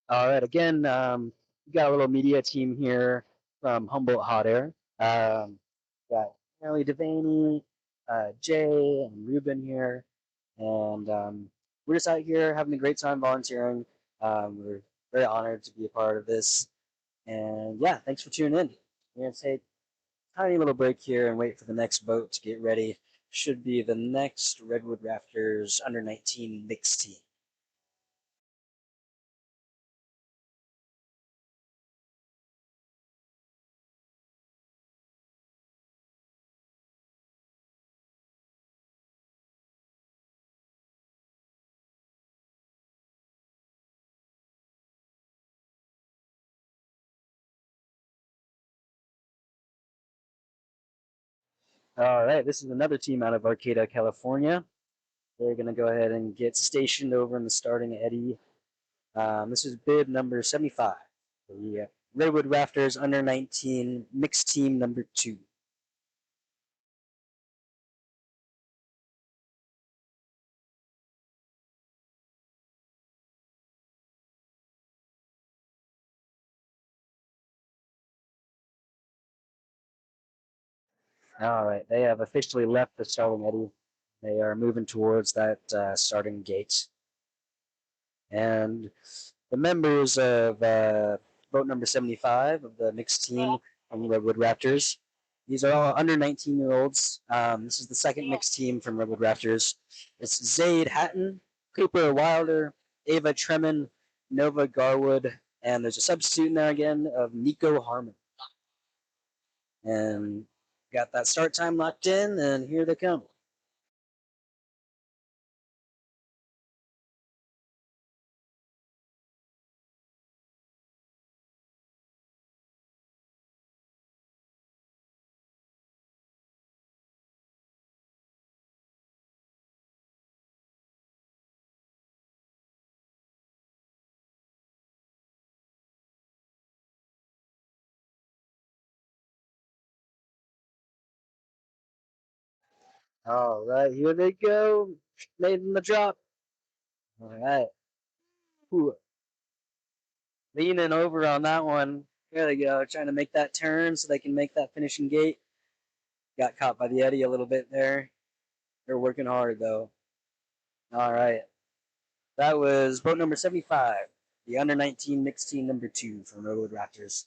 All right. Again, we got a little media team here from Humboldt Hot Air. Got Nelly Devaney, Jay, and Ruben here. And we're just out here having a great time volunteering. We're very honored to be a part of this. And yeah, thanks for tuning in. We're going to take a tiny little break here and wait for the next boat to get ready. Should be the next Redwood Rafters under 19 mixed team. All right, this is another team out of Arcata, California. They're going to go ahead and get stationed over in the starting eddy. This is bib number 75, the Redwood Rafters under 19 mixed team number 2. All right, they have officially left the starting eddy. They are moving towards that starting gate. And the members of boat number 75 of the mixed team from the Redwood Raptors. These are all under 19-year-olds. This is the second mixed team from Redwood Raptors. It's Zaid Hatton, Cooper Wilder, Ava Tremin, Nova Garwood, and there's a substitute now again of Nico Harmon. And got that start time locked in, and here they come. All right, here they go. Made in the drop. All right. Ooh, leaning over on that one. There they go, trying to make that turn so they can make that finishing gate. Got caught by the eddy a little bit there. They're working hard though. All right. That was boat number 75, the under 19 mixed team number 2 from Redwood Raptors.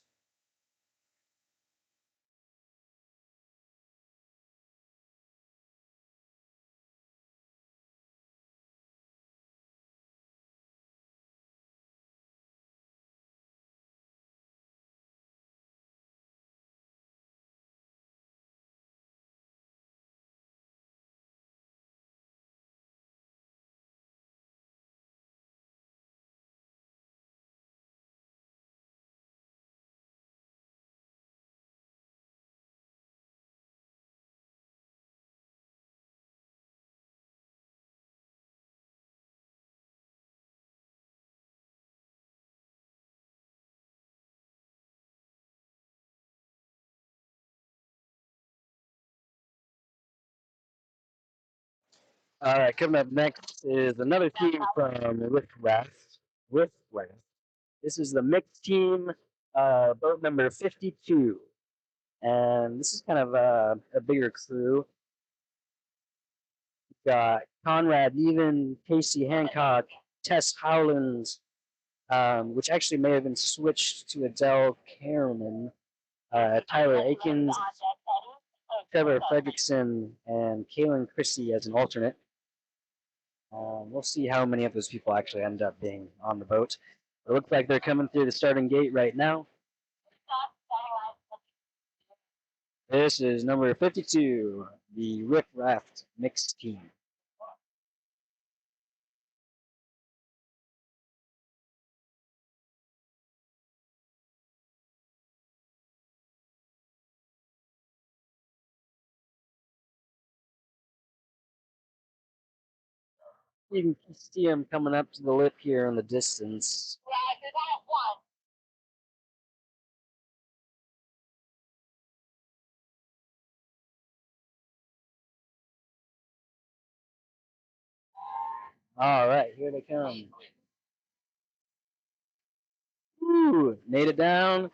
All right, coming up next is another team from Riff Raft. This is the mixed team, boat number 52. And this is kind of a bigger crew. got Conrad Even, Casey Hancock, Tess Howlands, which actually may have been switched to Adele Cameron, Tyler Akins, Trevor Fredrickson, and Kaylin Christie as an alternate. We'll see how many of those people actually end up being on the boat. It looks like they're coming through the starting gate right now. This is number 52, the Riff Raft mixed team. You can see them coming up to the lip here in the distance. All right, here they come. Ooh, made it down.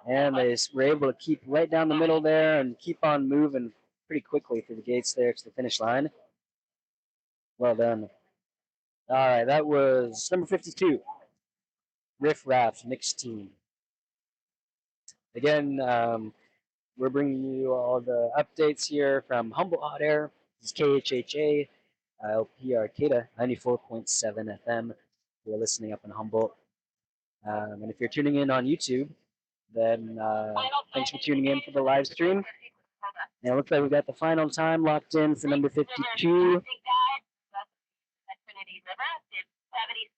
And they were able to keep right down the middle there and keep on moving pretty quickly through the gates there to the finish line. Well done. All right, that was number 52, Riff Raft mixed team. Again, we're bringing you all the updates here from Humboldt Hot Air. This is KHHA, LP Arcata, 94.7 FM. You're listening up in Humboldt. And if you're tuning in on YouTube, then thanks for tuning in for the live stream. And it looks like we've got the final time locked in for number 52.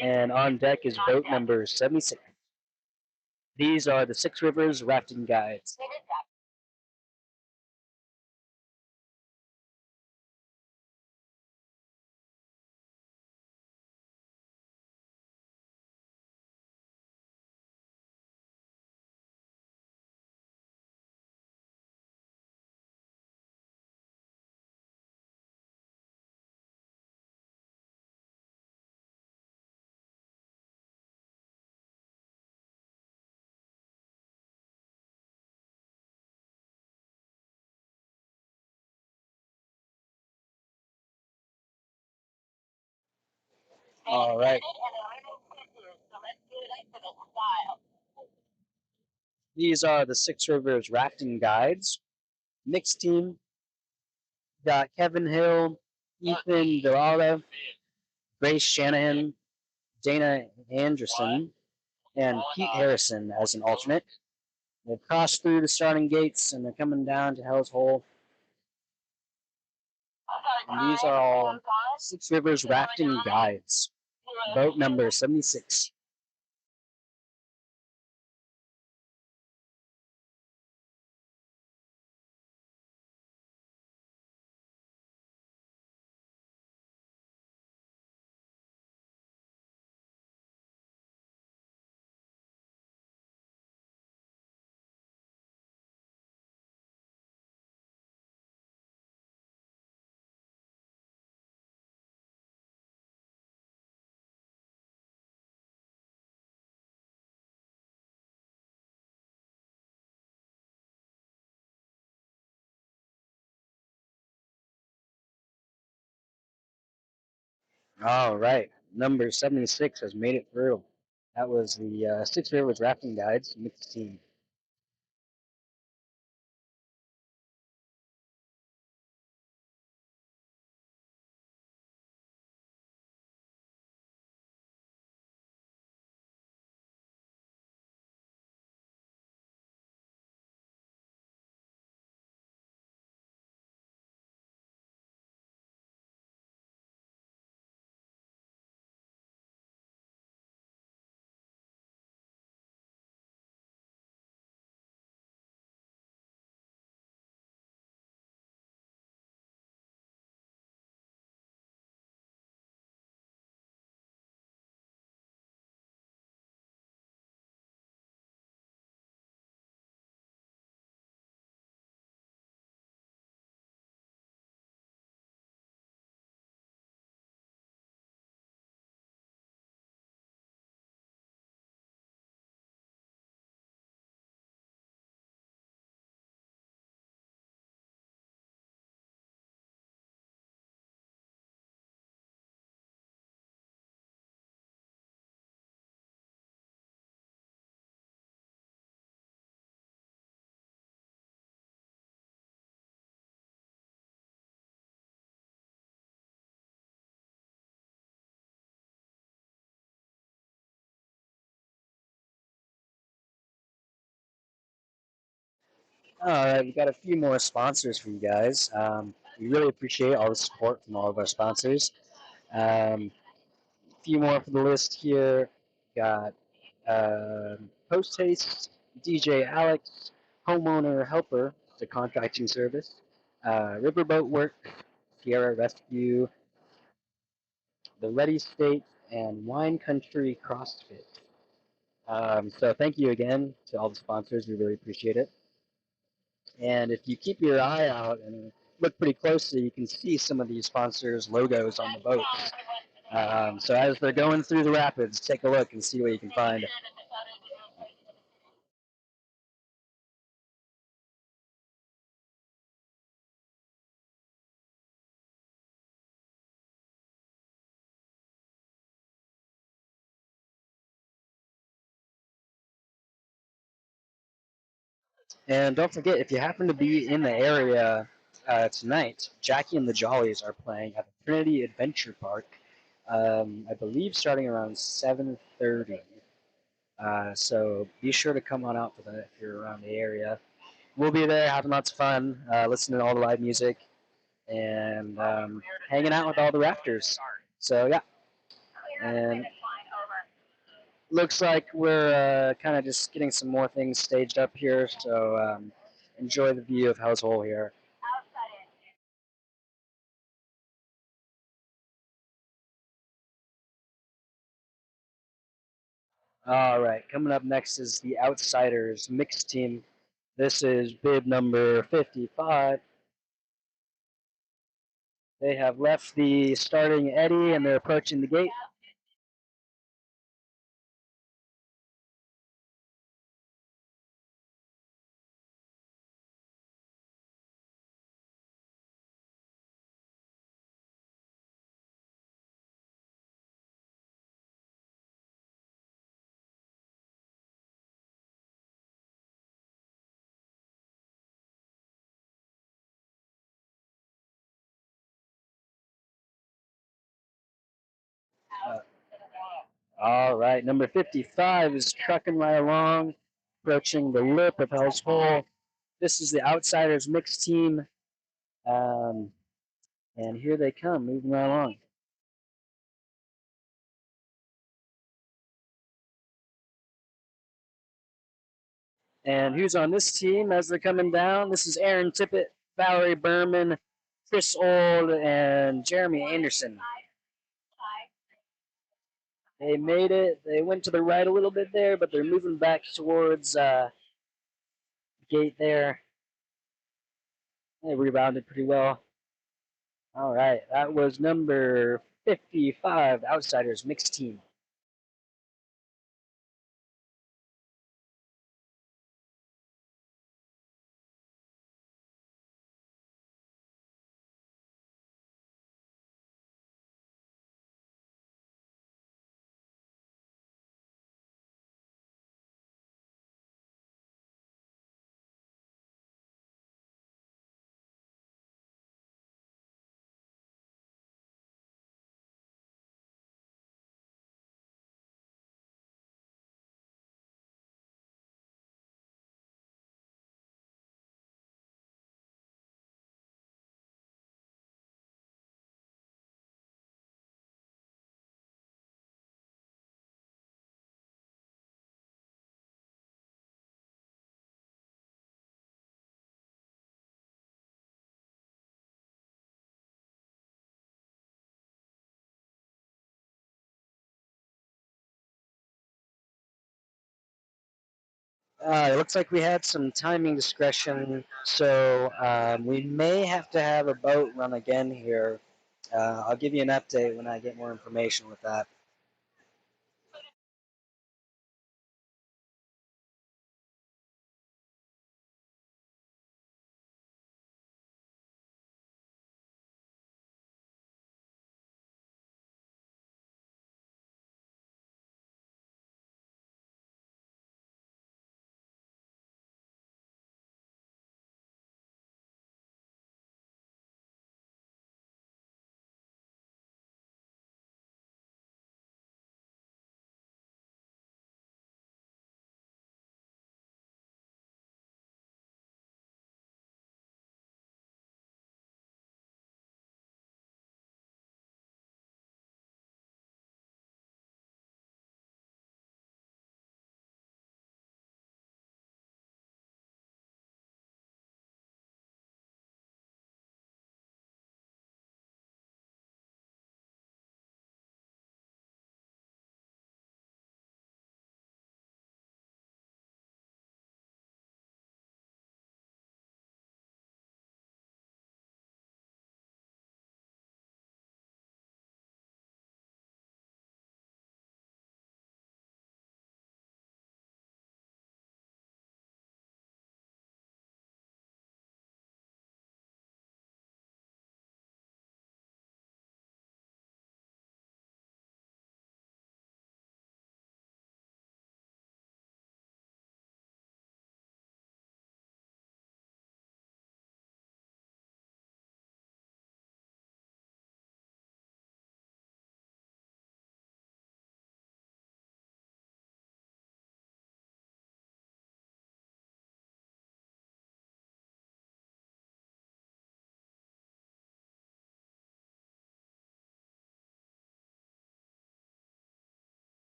And on deck is boat number 76. These are the Six Rivers Rafting Guides. All right. These are the Six Rivers Rafting Guides. Mixed team. Got Kevin Hill, Ethan Dorada, Grace Shanahan, Dana Anderson, and Pete Harrison as an alternate. They've crossed through the starting gates and they're coming down to Hell's Hole. And these are all Six Rivers Rafting Guides. Boat number 76. All right. Number 76 has made it through. That was the Six Rivers Rafting Guides mixed team. All right, we got a few more sponsors for you guys. We really appreciate all the support from all of our sponsors. A few more for the list here. Got Post Haste, DJ Alex, Homeowner Helper, the contracting service, Riverboat Work, Sierra Rescue, The Ready State, and Wine Country CrossFit. So thank you again to all the sponsors. We really appreciate it. And if you keep your eye out and look pretty closely, you can see some of these sponsors' logos on the boats. So as they're going through the rapids, take a look and see what you can find. And don't forget, if you happen to be in the area tonight, Jackie and the Jollies are playing at the Trinity Adventure Park. I believe starting around 7:30. So be sure to come on out for that if you're around the area. We'll be there having lots of fun, listening to all the live music, and hanging out with all the rafters. So yeah, and looks like we're kind of just getting some more things staged up here. So enjoy the view of Hell's Hole here. All right, coming up next is the Outsiders mixed team. This is bib number 55. They have left the starting eddy and they're approaching the gate. Uh, all right, number 55 is trucking right along, approaching the lip of Hell's Hole. This is the Outsiders mixed team, and here they come, moving right along. And who's on this team as they're coming down? This is Aaron Tippett, Valerie Berman, Chris Old, and Jeremy Anderson. They made it. They went to the right a little bit there, but they're moving back towards gate there. They rebounded pretty well. All right, that was number 55, Outsiders mixed team. It looks like we had some timing discretion, so we may have to have a boat run again here. I'll give you an update when I get more information with that.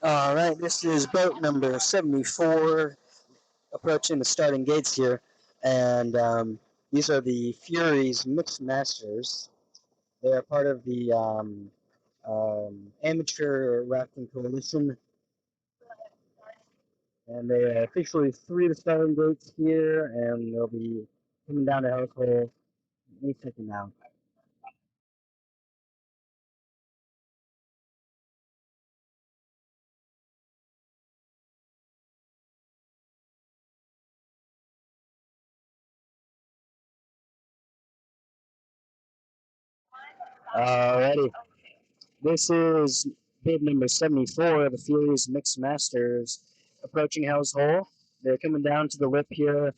All right, this is boat number 74 approaching the starting gates here. And these are the Furies Mixed Masters. They are part of the Amateur Rafting Coalition. And they officially threw the starting gates here, and they'll be coming down to House Hole any second now. Alrighty. This is bid number 74, the Furies Mixed Masters, approaching Hell's Hole. They're coming down to the lip here,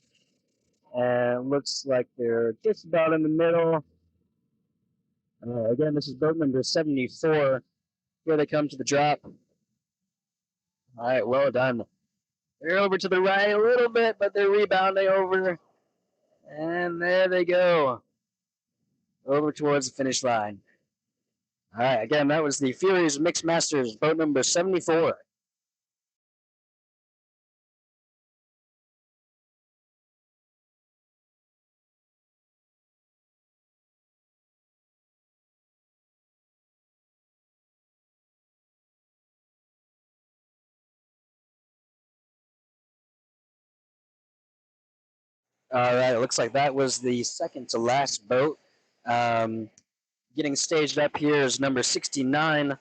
and looks like they're just about in the middle. Again, this is boat number 74. Here they come to the drop. All right, well done. They're over to the right a little bit, but they're rebounding over. And there they go, over towards the finish line. All right, again, that was the Furies Mixed Masters, boat number 74. All right, it looks like that was the second to last boat. Getting staged up here is number 69.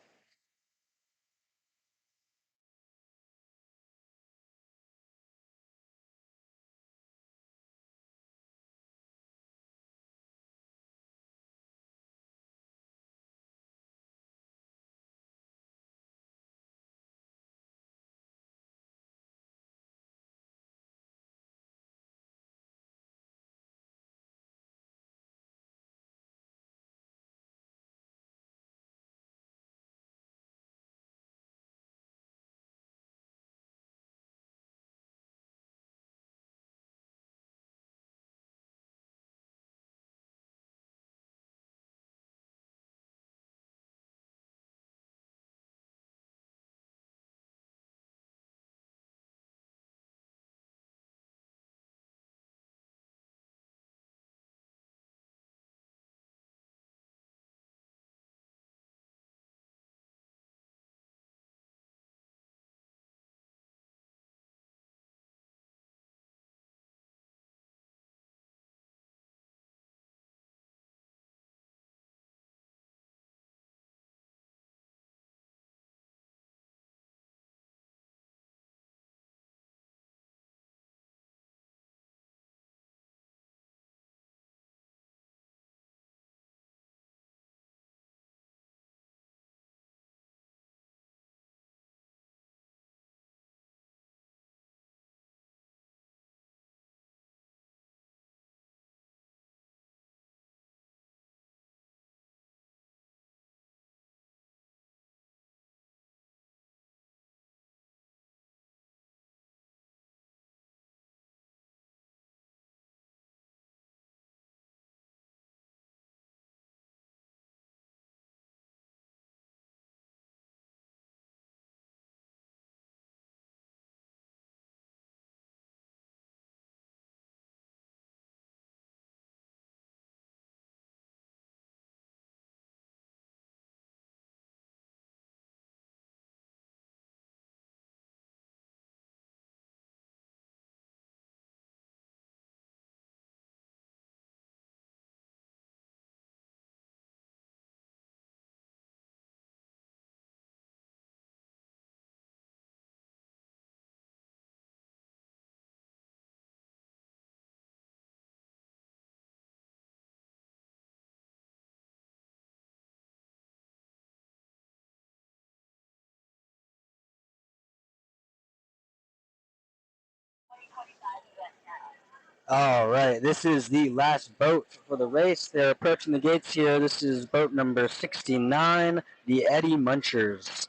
All right, this is the last boat for the race. They're approaching the gates here. This is boat number 69, the Eddie Munchers.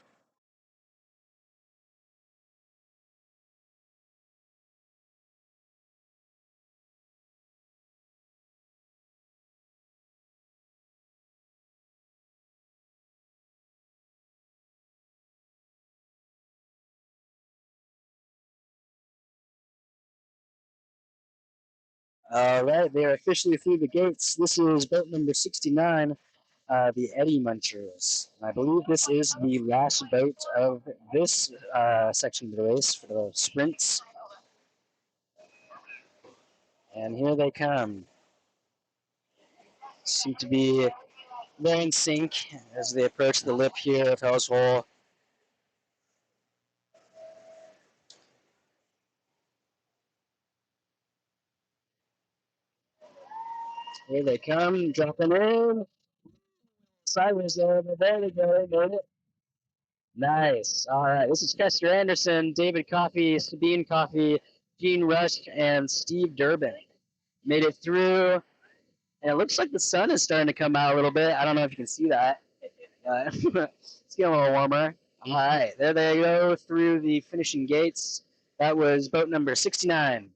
All right, they are officially through the gates. This is boat number 69, the Eddie Munchers. And I believe this is the last boat of this section of the race for the sprints. And here they come. Seem to be very in sync as they approach the lip here of Hell's Hole. Here they come, dropping in. Sideways there, but there they go, they made it. Nice. All right, this is Chester Anderson, David Coffey, Sabine Coffey, Gene Rush, and Steve Durbin. Made it through, and it looks like the sun is starting to come out a little bit. I don't know if you can see that. It's getting a little warmer. All right, there they go through the finishing gates. That was boat number 69.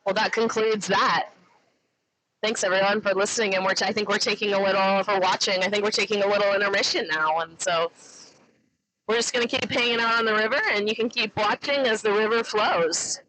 Well, that concludes that. Thanks everyone for listening, and I think we're taking a little for watching. I think we're taking a little intermission now, and so we're just gonna keep hanging out on the river, and you can keep watching as the river flows.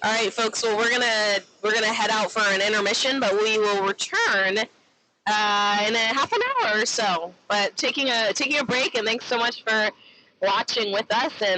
All right, folks. Well, we're gonna head out for an intermission, but we will return in a half an hour or so. But taking a break, and thanks so much for watching with us. And